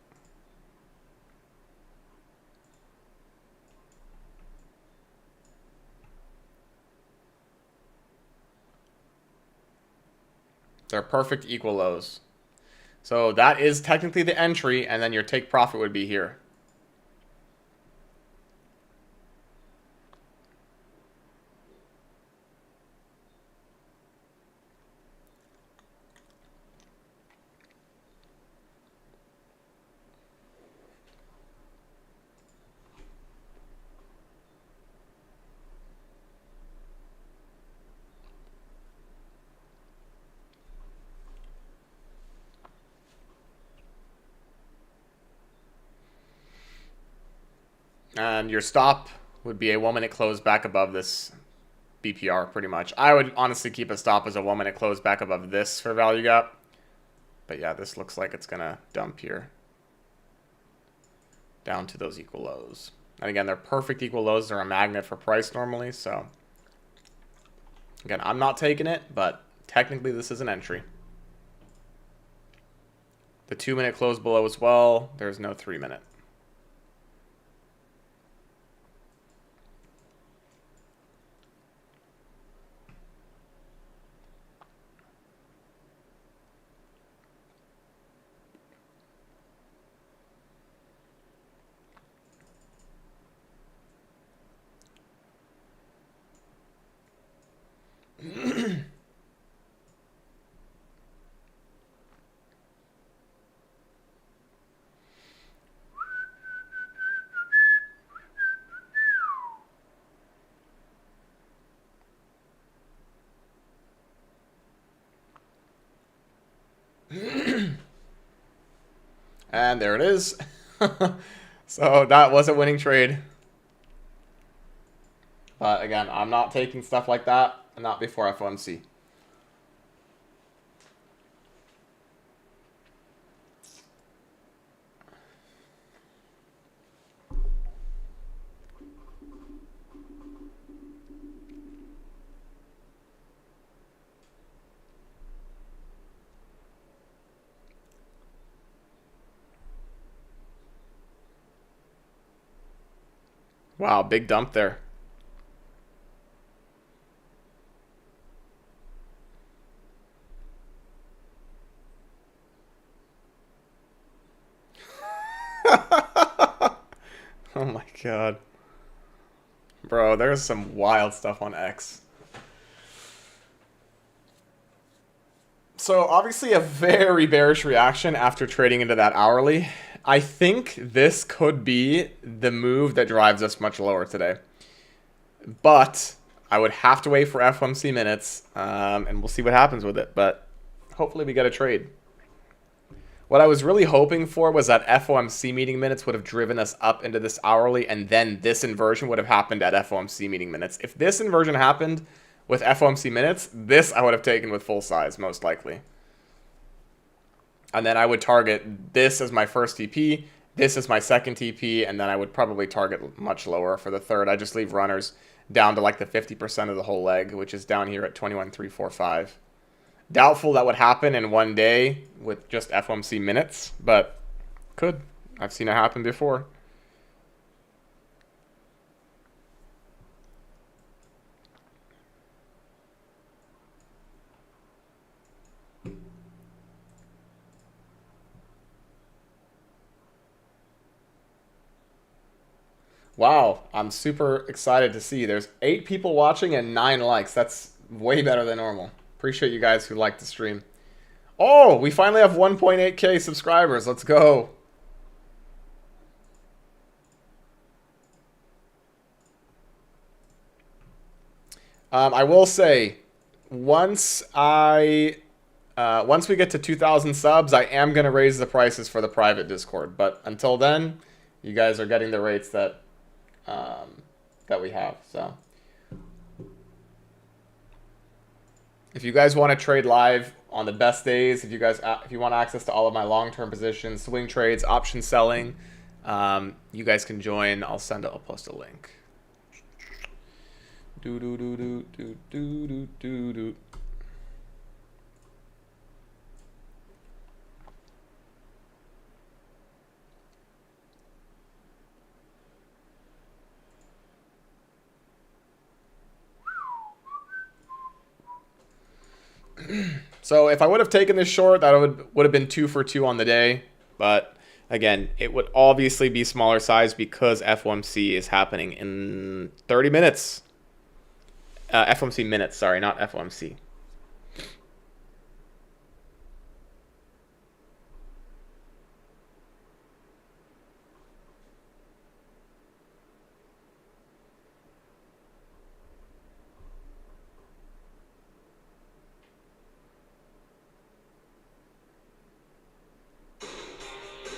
They're perfect equal lows. So that is technically the entry, and then your take profit would be here. And your stop would be a 1 minute close back above this BPR pretty much. I would honestly keep a stop as a 1 minute close back above this for value gap. But yeah, this looks like it's going to dump here down to those equal lows. And again, they're perfect equal lows. They're a magnet for price normally. So again, I'm not taking it, but technically this is an entry. The 2 minute close below as well. There's no 3 minute. And there it is. So that was a winning trade. But again, I'm not taking stuff like that, not before FOMC. Wow, big dump there. Oh my god. Bro, there's some wild stuff on X. So obviously a very bearish reaction after trading into that hourly. I think this could be the move that drives us much lower today. But I would have to wait for FOMC minutes, and we'll see what happens with it. But hopefully we get a trade. What I was really hoping for was that FOMC meeting minutes would have driven us up into this hourly, and then this inversion would have happened at FOMC meeting minutes. If this inversion happened with FOMC minutes, this I would have taken with full size, most likely. And then I would target this as my first TP, this as my second TP, and then I would probably target much lower for the third. I just leave runners down to like the 50% of the whole leg, which is down here at 21,345. Doubtful that would happen in one day with just FOMC minutes, but could. I've seen it happen before. Wow, I'm super excited to see. There's 8 people watching and 9 likes. That's way better than normal. Appreciate you guys who like the stream. Oh, we finally have 1.8k subscribers. Let's go. I will say, once we get to 2,000 subs, I am gonna raise the prices for the private Discord. But until then, you guys are getting the rates that that we have. So, if you guys want to trade live on the best days, if you want access to all of my long-term positions, swing trades, option selling, you guys can join. I'll post a link. Do do do do do do do do do. So if I would have taken this short, that would have been 2 for 2 on the day. But again, it would obviously be smaller size because FOMC is happening in 30 minutes. FOMC minutes, sorry, not FOMC.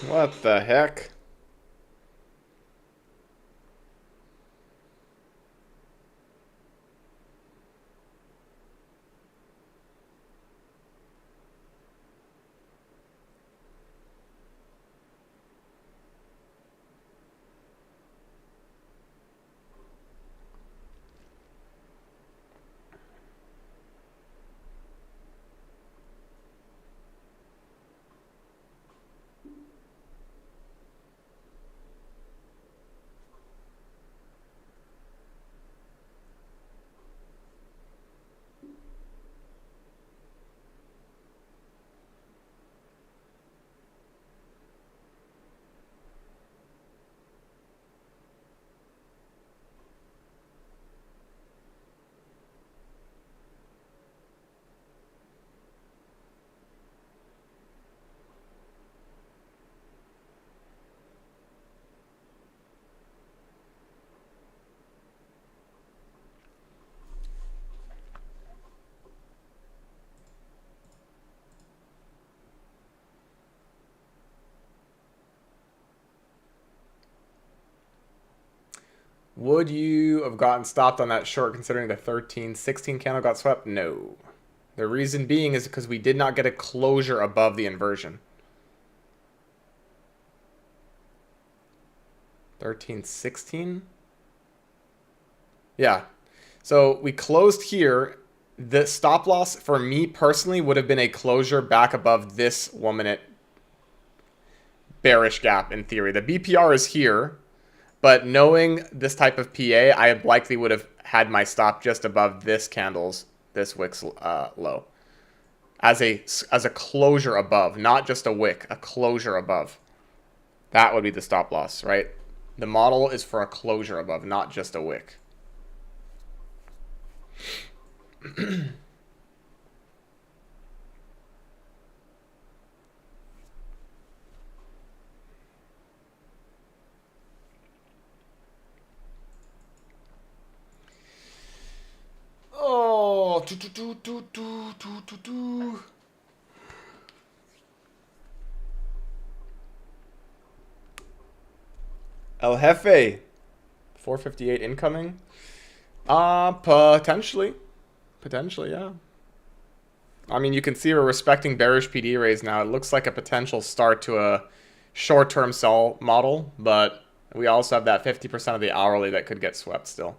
What the heck? Would you have gotten stopped on that short considering the 13-16 candle got swept? No. The reason being is because we did not get a closure above the inversion. 13-16? Yeah. So we closed here. The stop loss for me personally would have been a closure back above this 1 minute bearish gap in theory. The BPR is here, but knowing this type of PA, I likely would have had my stop just above this this wick's low. As a closure above, not just a wick, a closure above. That would be the stop loss, right? The model is for a closure above, not just a wick. Oh, El Jefe, 458 incoming. Potentially, yeah. I mean, you can see we're respecting bearish PD raise now. It looks like a potential start to a short-term sell model, but we also have that 50% of the hourly that could get swept still.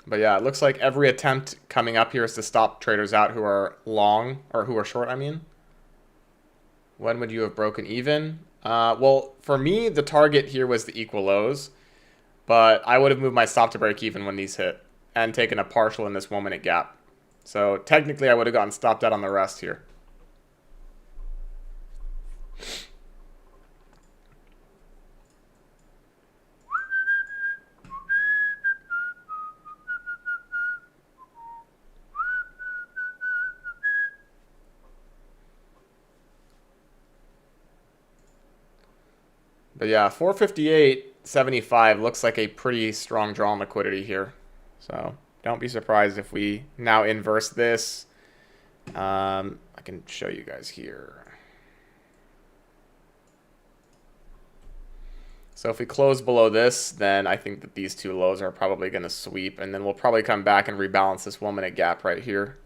But yeah, it looks like every attempt coming up here is to stop traders out who are long, or who are short, I mean. When would you have broken even? Well, for me, the target here was the equal lows, but I would have moved my stop to break even when these hit and taken a partial in this 1 minute gap. So technically, I would have gotten stopped out on the rest here. But yeah, 458.75 looks like a pretty strong draw on liquidity here. So don't be surprised if we now inverse this. I can show you guys here. So if we close below this, then I think that these two lows are probably going to sweep. And then we'll probably come back and rebalance this 1 minute gap right here.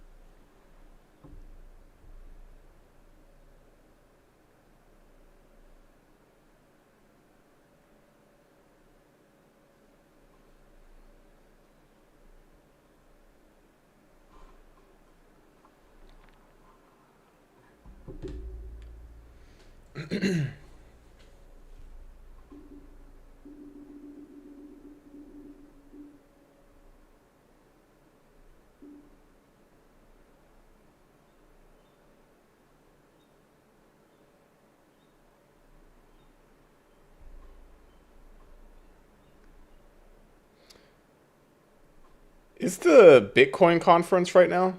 Is the Bitcoin conference right now?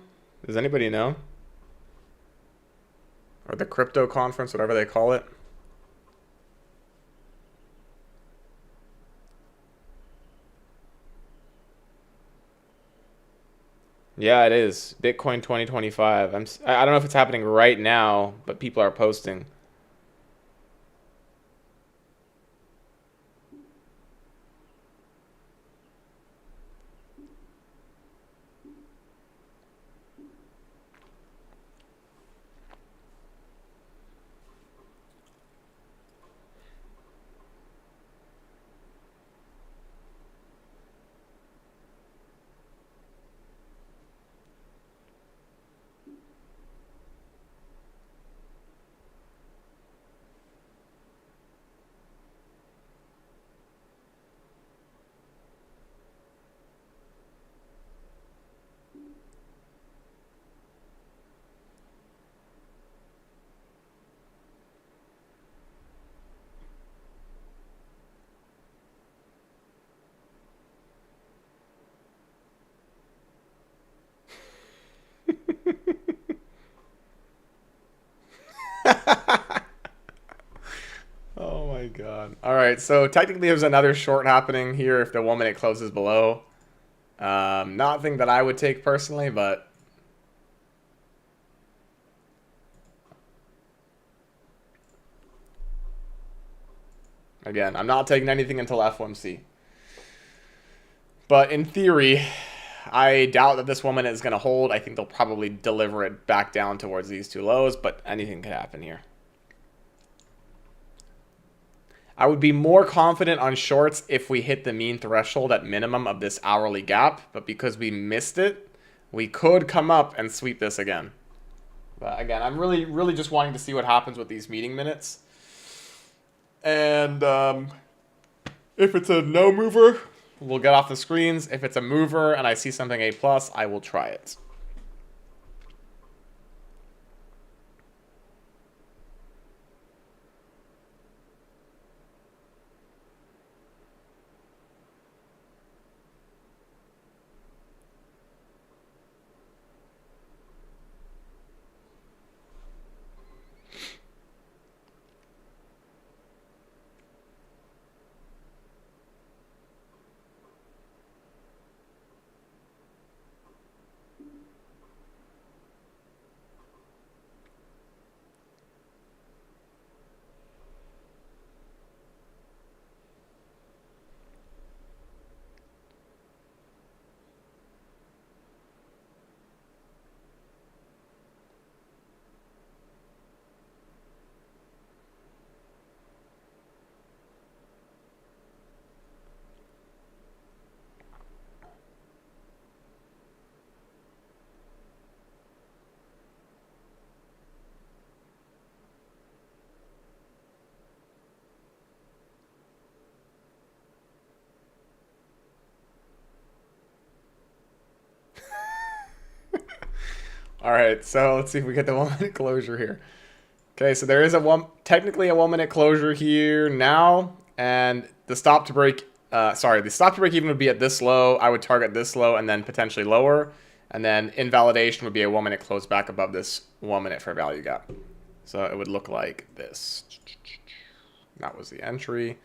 Does anybody know? Or the crypto conference, whatever they call it? Yeah, it is. Bitcoin 2025. I don't know if it's happening right now, but people are posting. Oh my god. All right, so technically there's another short happening here if the 1 minute closes below. Nothing that I would take personally, but Again, I'm not taking anything until FOMC. But in theory, I doubt that this woman is going to hold. I think they'll probably deliver it back down towards these two lows, but anything could happen here. I would be more confident on shorts if we hit the mean threshold at minimum of this hourly gap, but because we missed it, we could come up and sweep this again. But again, I'm really just wanting to see what happens with these meeting minutes. And if it's a no mover, we'll get off the screens. If it's a mover and I see something A+, I will try it. All right, so let's see if we get the 1 minute closure here. Okay, so there is technically a 1 minute closure here now, and the stop to break, the stop to break even would be at this low. I would target this low and then potentially lower, and then invalidation would be a 1 minute close back above this 1 minute fair value gap. So it would look like this. That was the entry.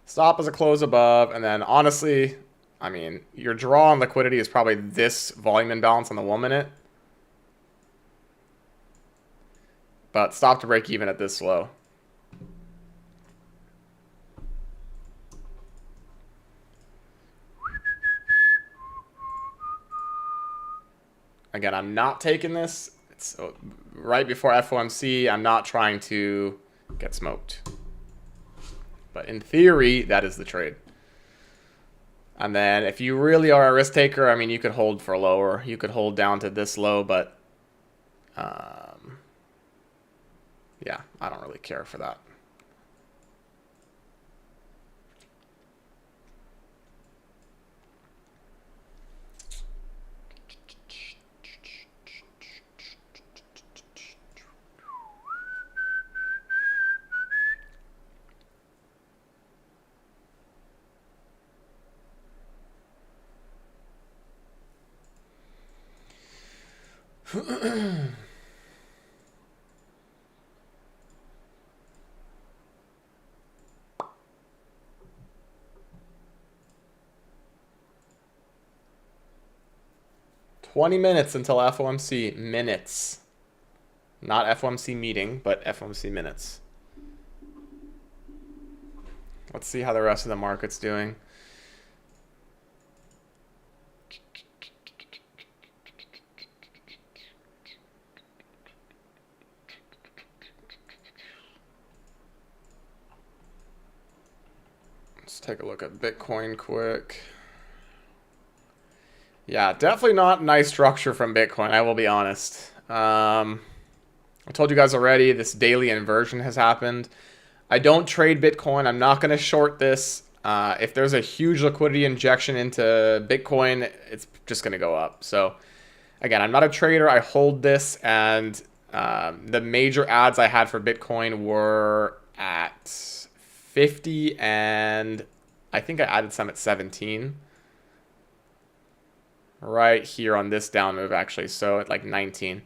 Stop is a close above, and then honestly, I mean, your draw on liquidity is probably this volume imbalance on the 1 minute. But stop to break even at this low. Again, I'm not taking this. It's right before FOMC. I'm not trying to get smoked. But in theory, that is the trade. And then if you really are a risk taker, I mean, you could hold for lower. You could hold down to this low, but yeah, I don't really care for that. $20 minutes until FOMC minutes. Not FOMC meeting, but FOMC minutes. Let's see how the rest of the market's doing. Let's take a look at Bitcoin quick. Yeah, definitely not nice structure from Bitcoin, I will be honest. I told you guys already, this daily inversion has happened. I don't trade Bitcoin. I'm not going to short this. If there's a huge liquidity injection into Bitcoin, it's just going to go up. So, again, I'm not a trader. I hold this, and the major ads I had for Bitcoin were at 50, and I think I added some at 17. Right here on this down move, actually, so at like 19.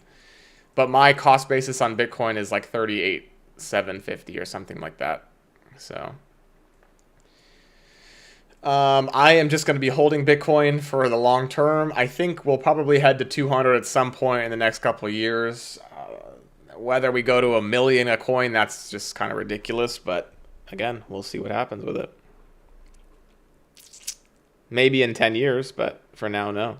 But my cost basis on Bitcoin is like 38,750 or something like that. So I am just going to be holding Bitcoin for the long term. I think we'll probably head to 200 at some point in the next couple of years. Whether we go to 1 million a coin, that's just kind of ridiculous. But again, we'll see what happens with it. Maybe in 10 years, but for now, no.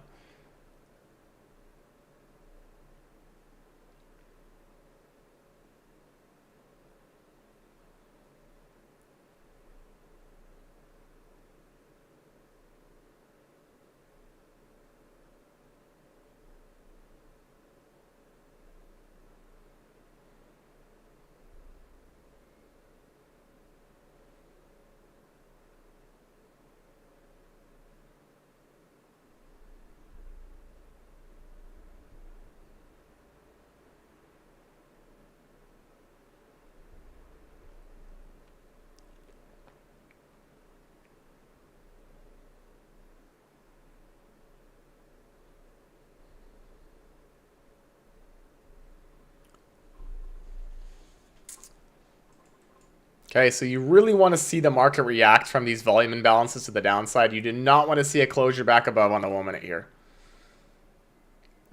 Okay, so you really want to see the market react from these volume imbalances to the downside. You do not want to see a closure back above on the 1 minute here.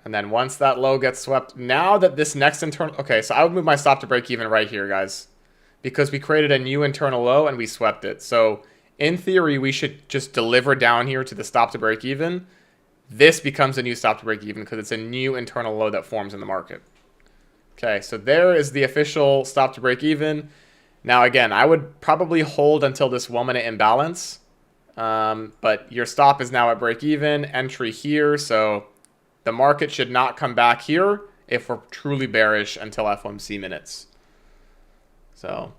And then once that low gets swept, now that this next internal... Okay, so I would move my stop to break even right here, guys. Because we created a new internal low and we swept it. So in theory, we should just deliver down here to the stop to break even. This becomes a new stop to break even because it's a new internal low that forms in the market. Okay, so there is the official stop to break even. Now, again, I would probably hold until this 1 minute imbalance. But your stop is now at break even, entry here. So the market should not come back here if we're truly bearish until FOMC minutes. So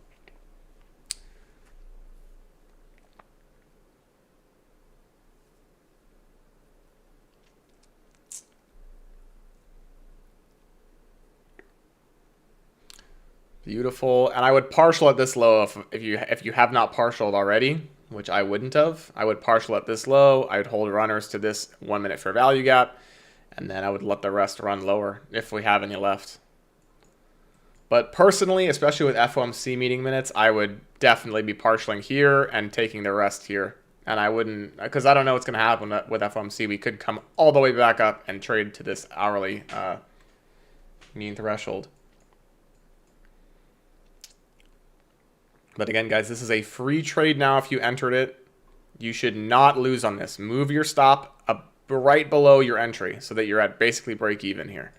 beautiful. And I would partial at this low if you have not partialed already, which I wouldn't have. I would partial at this low. I would hold runners to this 1 minute fair value gap. And then I would let the rest run lower if we have any left. But personally, especially with FOMC meeting minutes, I would definitely be partialing here and taking the rest here. And I wouldn't, because I don't know what's going to happen with FOMC. We could come all the way back up and trade to this hourly mean threshold. But again, guys, this is a free trade now if you entered it. You should not lose on this. Move your stop up right below your entry so that you're at basically break even here.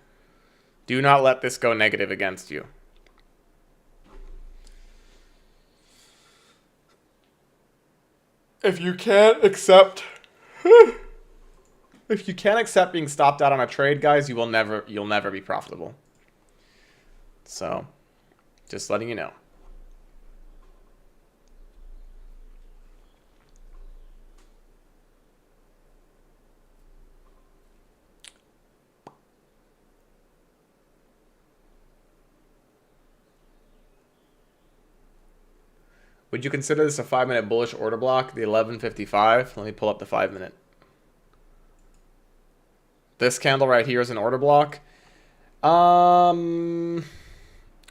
Do not let this go negative against you. If you can't accept being stopped out on a trade, guys, you'll never be profitable. So, just letting you know. Would you consider this a 5 minute bullish order block? The 1155. Let me pull up the 5 minute. This candle right here is an order block. I mean,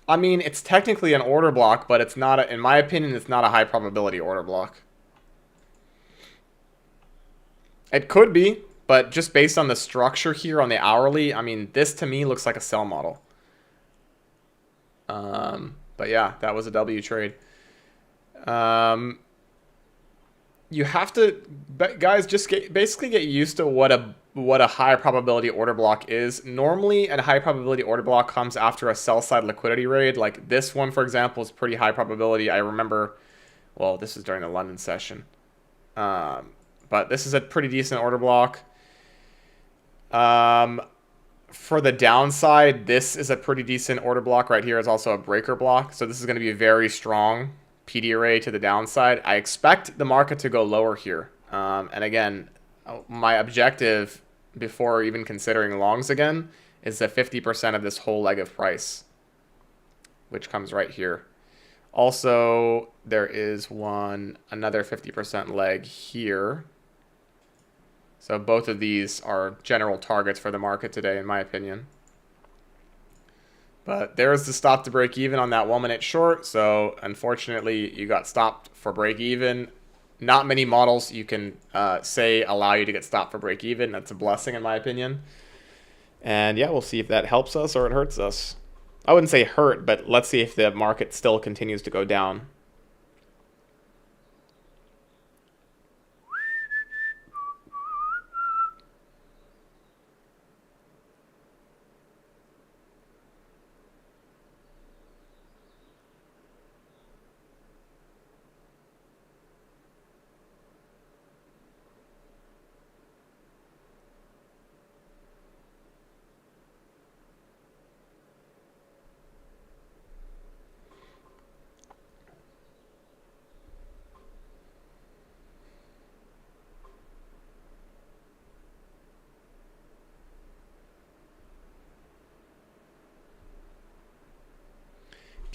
it's technically an order block, but it's not, in my opinion, it's not a high probability order block. It could be, but just based on the structure here on the hourly, I mean, this to me looks like a sell model. But yeah, that was a W trade. You have to, guys, just basically get used to what a high probability order block is. Normally, a high probability order block comes after a sell side liquidity raid. Like this one, for example, is pretty high probability. I remember, well, this is during the London session. But this is a pretty decent order block. For the downside, this is a pretty decent order block right here. It's also a breaker block. So this is going to be very strong PD array to the downside. I expect the market to go lower here. And again, my objective before even considering longs again is the 50% of this whole leg of price, which comes right here. Also, there is another 50% leg here. So both of these are general targets for the market today, in my opinion. But there's the stop to break even on that 1 minute short. So unfortunately, you got stopped for break even. Not many models you can say allow you to get stopped for break even. That's a blessing, in my opinion. And yeah, we'll see if that helps us or it hurts us. I wouldn't say hurt, but let's see if the market still continues to go down.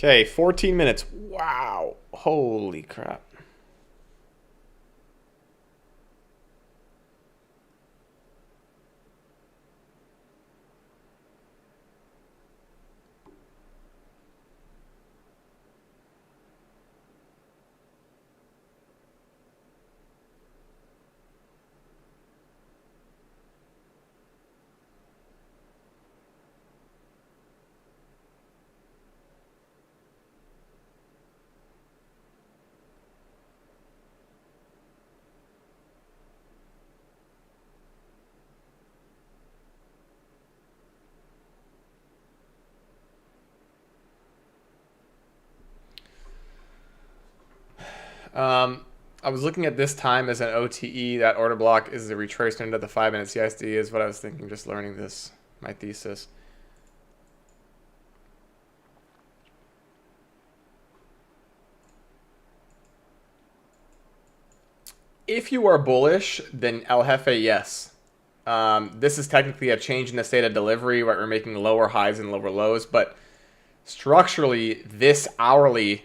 Okay, 14 minutes. Wow. Holy crap. I was looking at this time as an OTE. That order block is the retracement of the 5-minute CSD is what I was thinking just learning this, my thesis. If you are bullish, then El Jefe, yes. This is technically a change in the state of delivery, right? We're making lower highs and lower lows, but structurally, this hourly,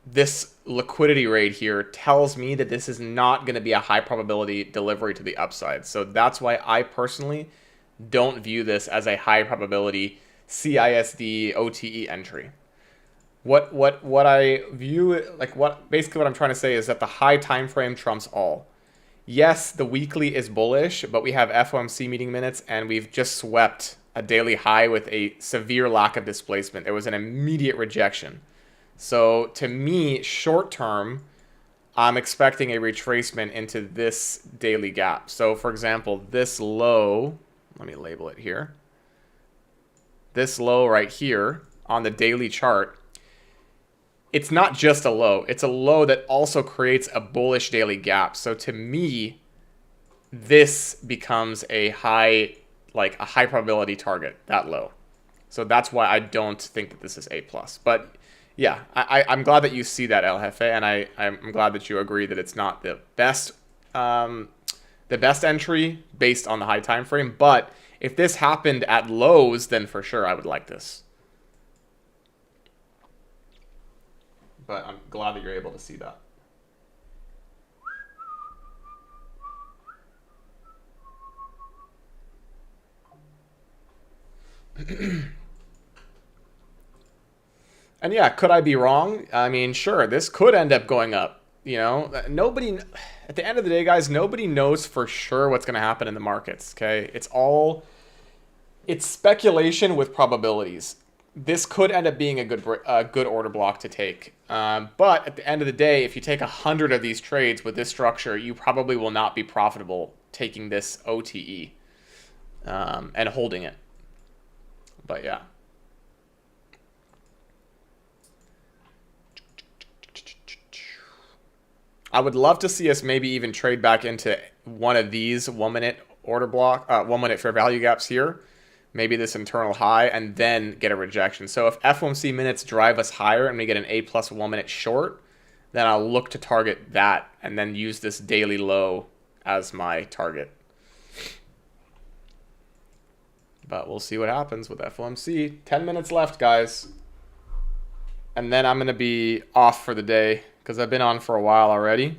this liquidity rate here tells me that this is not going to be a high probability delivery to the upside. So that's why I personally don't view this as a high probability CISD OTE entry. What I view, like, what basically what I'm trying to say is that the high time frame trumps all. Yes, the weekly is bullish, but we have FOMC meeting minutes and we've just swept a daily high with a severe lack of displacement. There was an immediate rejection. So to me, short term, I'm expecting a retracement into this daily gap. So for example, this low, let me label it here. This low right here on the daily chart, it's not just a low. It's a low that also creates a bullish daily gap. So to me, this becomes a high, like a high probability target, that low. So that's why I don't think that this is A+. But yeah, I'm glad that you see that, El Jefe, and I'm glad that you agree that it's not the best entry based on the high time frame. But if this happened at lows, then for sure I would like this. But I'm glad that you're able to see that. And yeah, could I be wrong? I mean, sure, this could end up going up. You know, nobody, at the end of the day, guys, nobody knows for sure what's going to happen in the markets, okay? It's speculation with probabilities. This could end up being a good order block to take. But at the end of the day, if you take 100 of these trades with this structure, you probably will not be profitable taking this OTE and holding it. But yeah. I would love to see us maybe even trade back into one of these 1 minute order block, 1 minute fair value gaps here. Maybe this internal high and then get a rejection. So if FOMC minutes drive us higher and we get an A+ 1 minute short, then I'll look to target that and then use this daily low as my target. But we'll see what happens with FOMC. 10 minutes left, guys. And then I'm going to be off for the day because I've been on for a while already.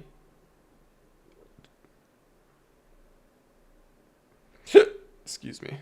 Excuse me.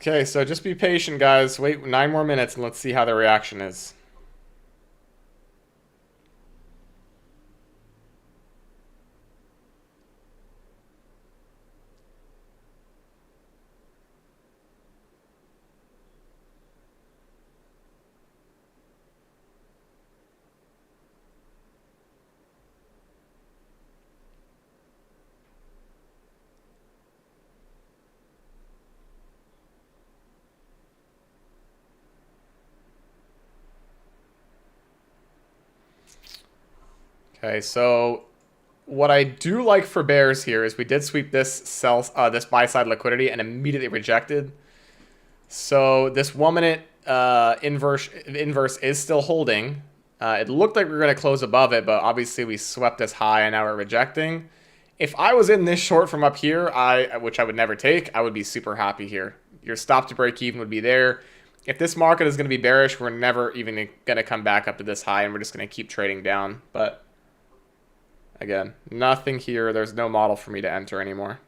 Okay, so just be patient, guys. Wait 9 more minutes and let's see how the reaction is. Okay, so what I do like for bears here is we did sweep this this buy side liquidity and immediately rejected. So this 1 minute inverse is still holding. It looked like we were going to close above it, but obviously we swept this high and now we're rejecting. If I was in this short from up here, which I would never take, I would be super happy here. Your stop to break even would be there. If this market is going to be bearish, we're never even going to come back up to this high and we're just going to keep trading down. But again, nothing here. There's no model for me to enter anymore.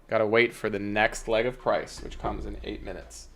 Got to wait for the next leg of price, which comes in 8 minutes.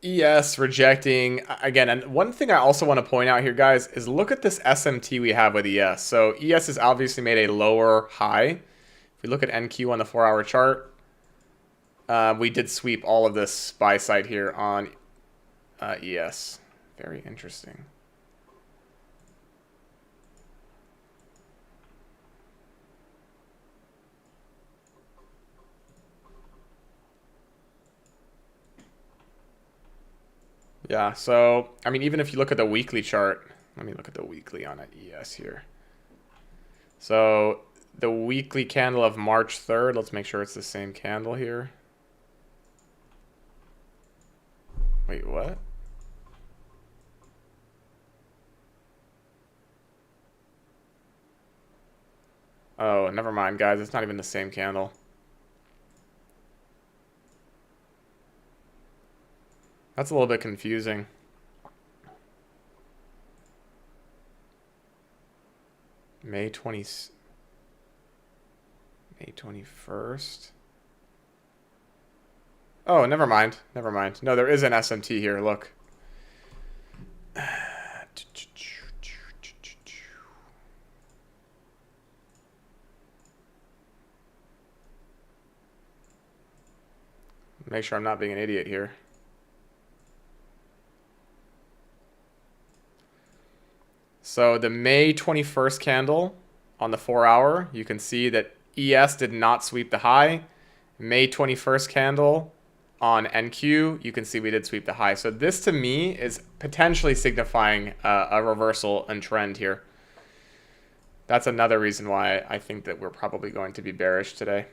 ES rejecting again. And one thing I also want to point out here, guys, is look at this SMT we have with ES. So ES has obviously made a lower high. If we look at NQ on the 4-hour chart, we did sweep all of this buy side here on ES. Very interesting. Yeah, so, I mean, even if you look at the weekly chart, let me look at the weekly on an ES here. So, the weekly candle of March 3rd, let's make sure it's the same candle here. Wait, what? Oh, never mind, guys. It's not even the same candle. That's a little bit confusing. May 21st. Oh, never mind. Never mind. No, there is an SMT here. Look. Make sure I'm not being an idiot here. So the May 21st candle on the 4-hour, you can see that ES did not sweep the high. May 21st candle on NQ, you can see we did sweep the high. So this to me is potentially signifying a reversal and trend here. That's another reason why I think that we're probably going to be bearish today.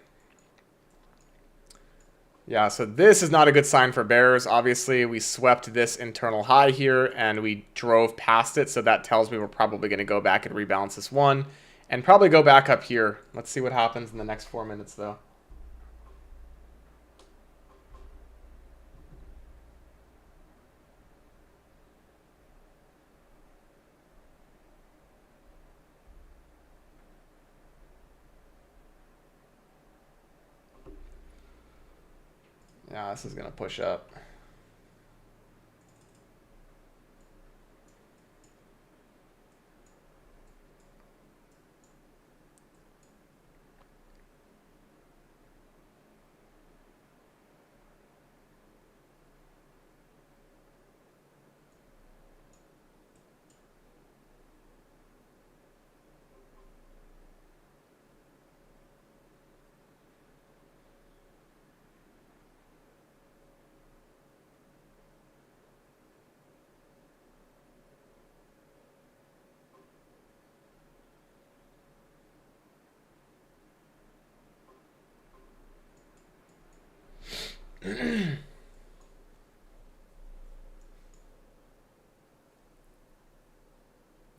Yeah, so this is not a good sign for bears. Obviously, we swept this internal high here and we drove past it. So that tells me we're probably going to go back and rebalance this one and probably go back up here. Let's see what happens in the next 4 minutes, though. Yeah, this is going to push up.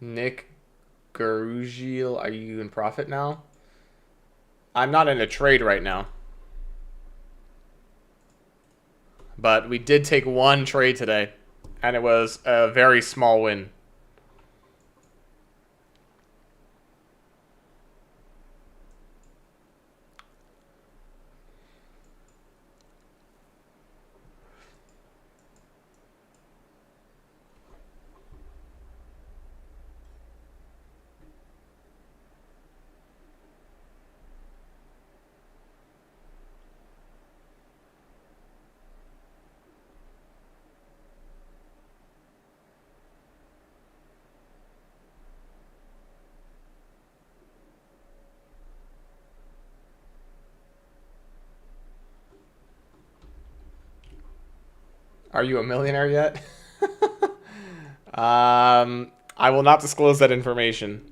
Nick Garugil, are you in profit now? I'm not in a trade right now. But we did take one trade today, and it was a very small win. Are you a millionaire yet? I will not disclose that information.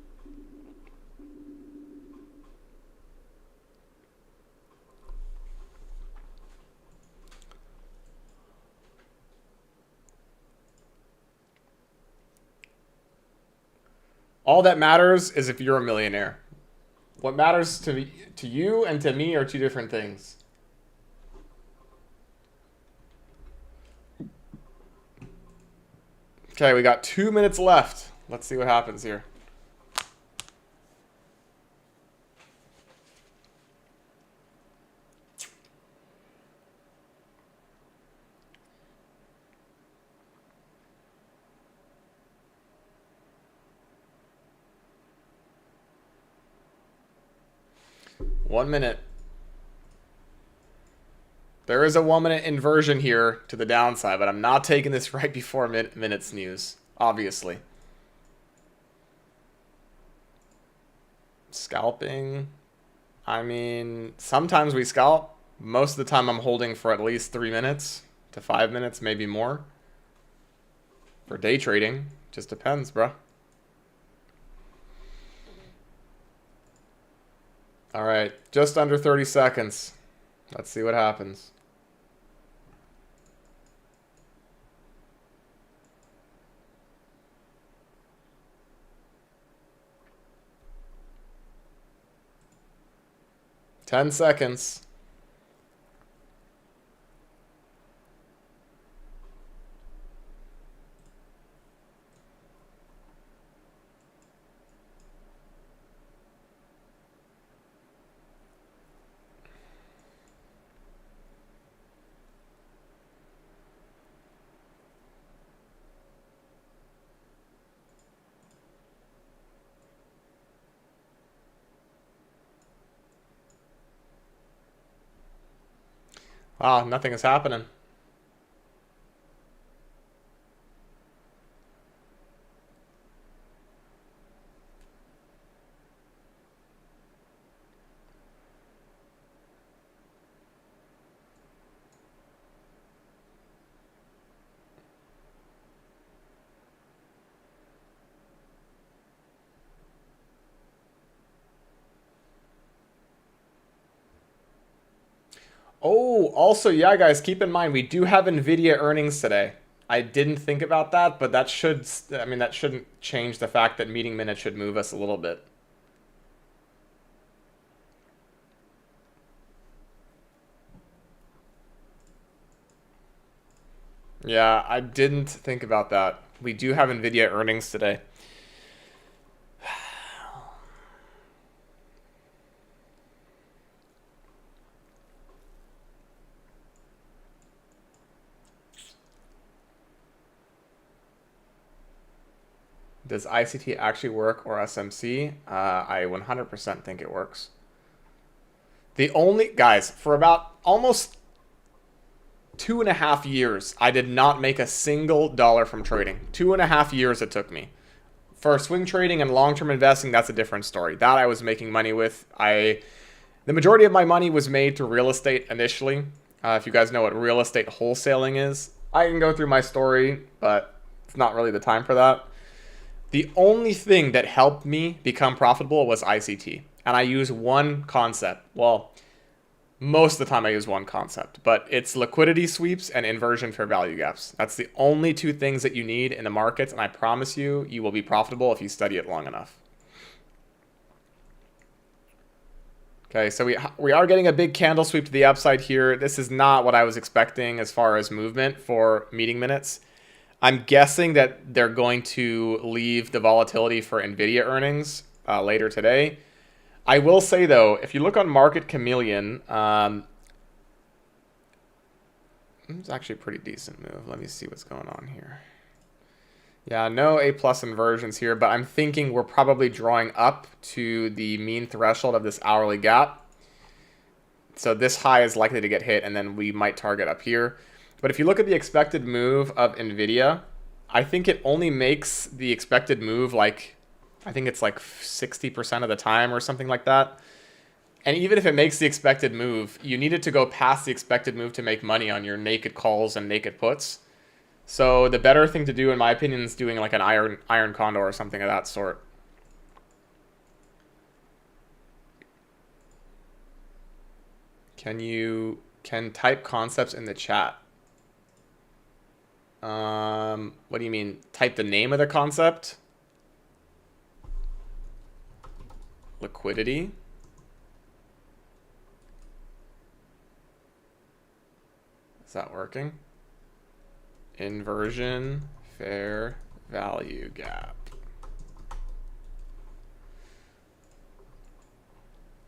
All that matters is if you're a millionaire. What matters to you and to me are two different things. Okay, we got 2 minutes left. Let's see what happens here. One minute. There is a 1 minute inversion here to the downside, but I'm not taking this right before minutes news, obviously. Scalping. I mean, sometimes we scalp. Most of the time I'm holding for at least 3 minutes to 5 minutes, maybe more. For day trading, just depends, bro. All right, just under 30 seconds. Let's see what happens. Ten seconds. Wow, nothing is happening. Oh, also, yeah, guys, keep in mind we do have Nvidia earnings today. I didn't think about that, but that should, I mean, that shouldn't change the fact that meeting minutes should move us a little bit. Yeah, I didn't think about that. We do have Nvidia earnings today. Does ICT actually work or SMC? I 100% think it works. The only, guys, for about almost 2.5 years, I did not make a single dollar from trading. 2.5 years it took me. For swing trading and long-term investing, that's a different story. That I was making money with. The majority of my money was made to real estate initially. If you guys know what real estate wholesaling is, I can go through my story, but it's not really the time for that. The only thing that helped me become profitable was ICT. And I use one concept. Well, Most of the time I use one concept, but it's liquidity sweeps and inversion fair value gaps. That's the only two things that you need in the markets, and I promise you, you will be profitable if you study it long enough. Okay, so we are getting a big candle sweep to the upside here. This is not what I was expecting as far as movement for meeting minutes. I'm guessing that they're going to leave the volatility for NVIDIA earnings later today. I will say, though, if you look on Market Chameleon, it's actually a pretty decent move. Let me see what's going on here. Yeah, no A plus inversions here, but I'm thinking we're probably drawing up to the mean threshold of this hourly gap. So this high is likely to get hit, and then we might target up here. But if you look at the expected move of NVIDIA, I think it only makes the expected move like, I think it's like 60% of the time or something like that. And even if it makes the expected move, you need it to go past the expected move to make money on your naked calls and naked puts. So the better thing to do, in my opinion, is doing like an iron condor or something of that sort. Can type concepts in the chat? What do you mean? Type the name of the concept? Liquidity. Is that working? Inversion fair value gap.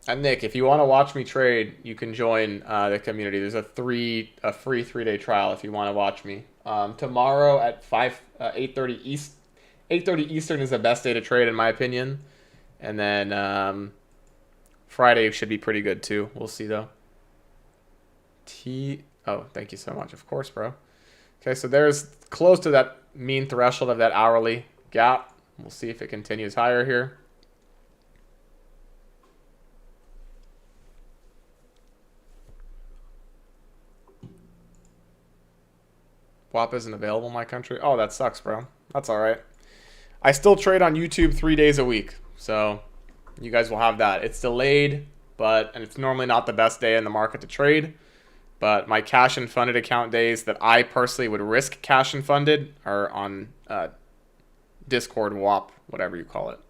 And Nick, if you want to watch me trade, you can join the community. There's a free 3-day trial if you want to watch me. Tomorrow at 8:30 Eastern is the best day to trade in my opinion. And then Friday should be pretty good too. We'll see though. Oh, thank you so much. Of course, bro. Okay, so there's close to that mean threshold of that hourly gap. We'll see if it continues higher here. WAP isn't available in my country. Oh, that sucks, bro. That's all right. I still trade on YouTube 3 days a week, so you guys will have that. It's delayed, and it's normally not the best day in the market to trade. But my cash and funded account days that I personally would risk cash and funded are on Discord, WAP, whatever you call it.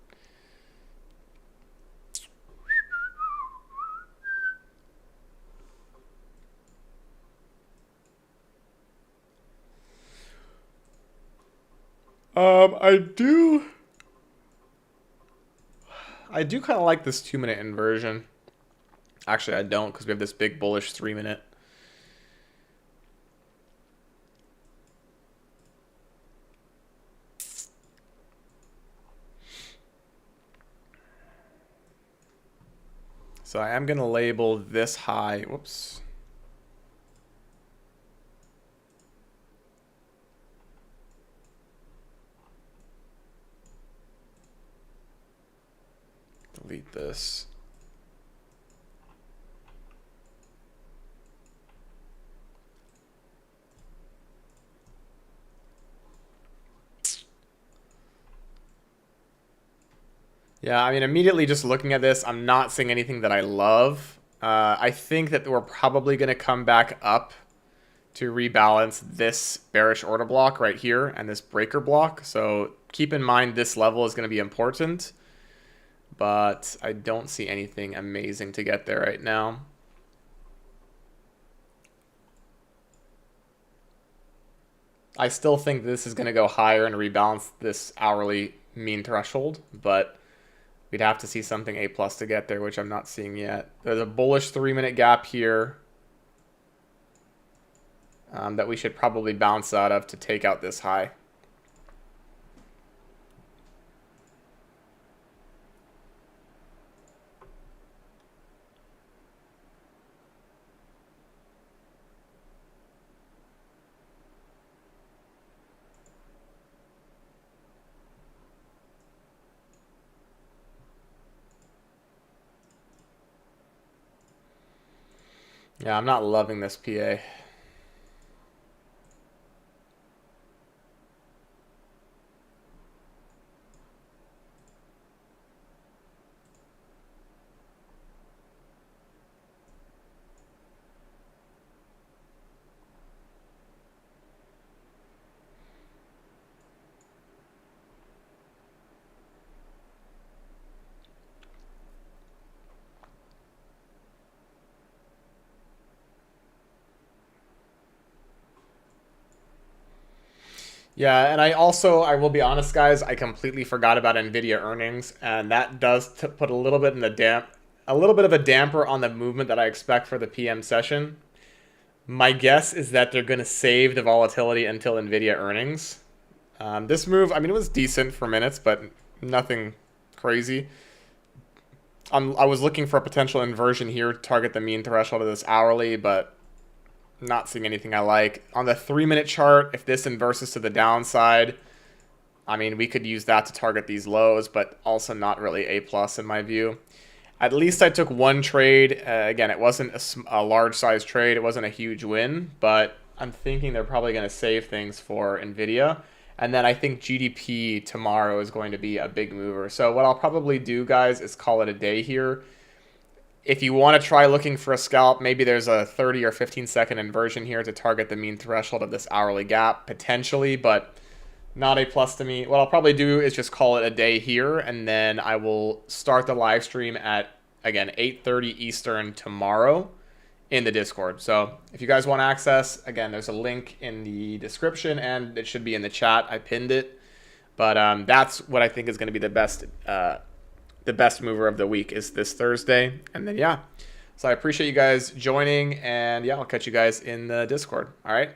I do kind of like this 2-minute inversion. Actually, I don't, because we have this big bullish 3-minute. So I am going to label this high. Whoops. Delete this. Yeah, I mean, immediately just looking at this, I'm not seeing anything that I love. I think that we're probably going to come back up to rebalance this bearish order block right here and this breaker block. So keep in mind this level is going to be important, but I don't see anything amazing to get there right now. I still think this is going to go higher and rebalance this hourly mean threshold, but we'd have to see something A plus to get there, which I'm not seeing yet. There's a bullish 3-minute gap here that we should probably bounce out of to take out this high. Yeah, I'm not loving this PA. Yeah, and I will be honest, guys, I completely forgot about Nvidia earnings, and that does put a little bit in the a little bit of a damper on the movement that I expect for the PM session. My guess is that they're going to save the volatility until Nvidia earnings. This move, I mean, it was decent for minutes, but nothing crazy. I was looking for a potential inversion here to target the mean threshold of this hourly, but not seeing anything I like. On the 3-minute chart, if this inverses to the downside, I mean, we could use that to target these lows, but also not really A plus in my view. At least I took one trade. Again, it wasn't a large size trade. It wasn't a huge win, but I'm thinking they're probably going to save things for Nvidia. And then I think GDP tomorrow is going to be a big mover. So what I'll probably do, guys, is call it a day here. If you want to try looking for a scalp, maybe there's a 30 or 15-second inversion here to target the mean threshold of this hourly gap, potentially, but not a plus to me. What I'll probably do is just call it a day here, and then I will start the live stream at, again, 8:30 Eastern tomorrow in the Discord. So if you guys want access, again, there's a link in the description, and it should be in the chat. I pinned it. But that's what I think is going to be the best mover of the week is this Thursday. And then, yeah. So I appreciate you guys joining, and yeah, I'll catch you guys in the Discord. All right.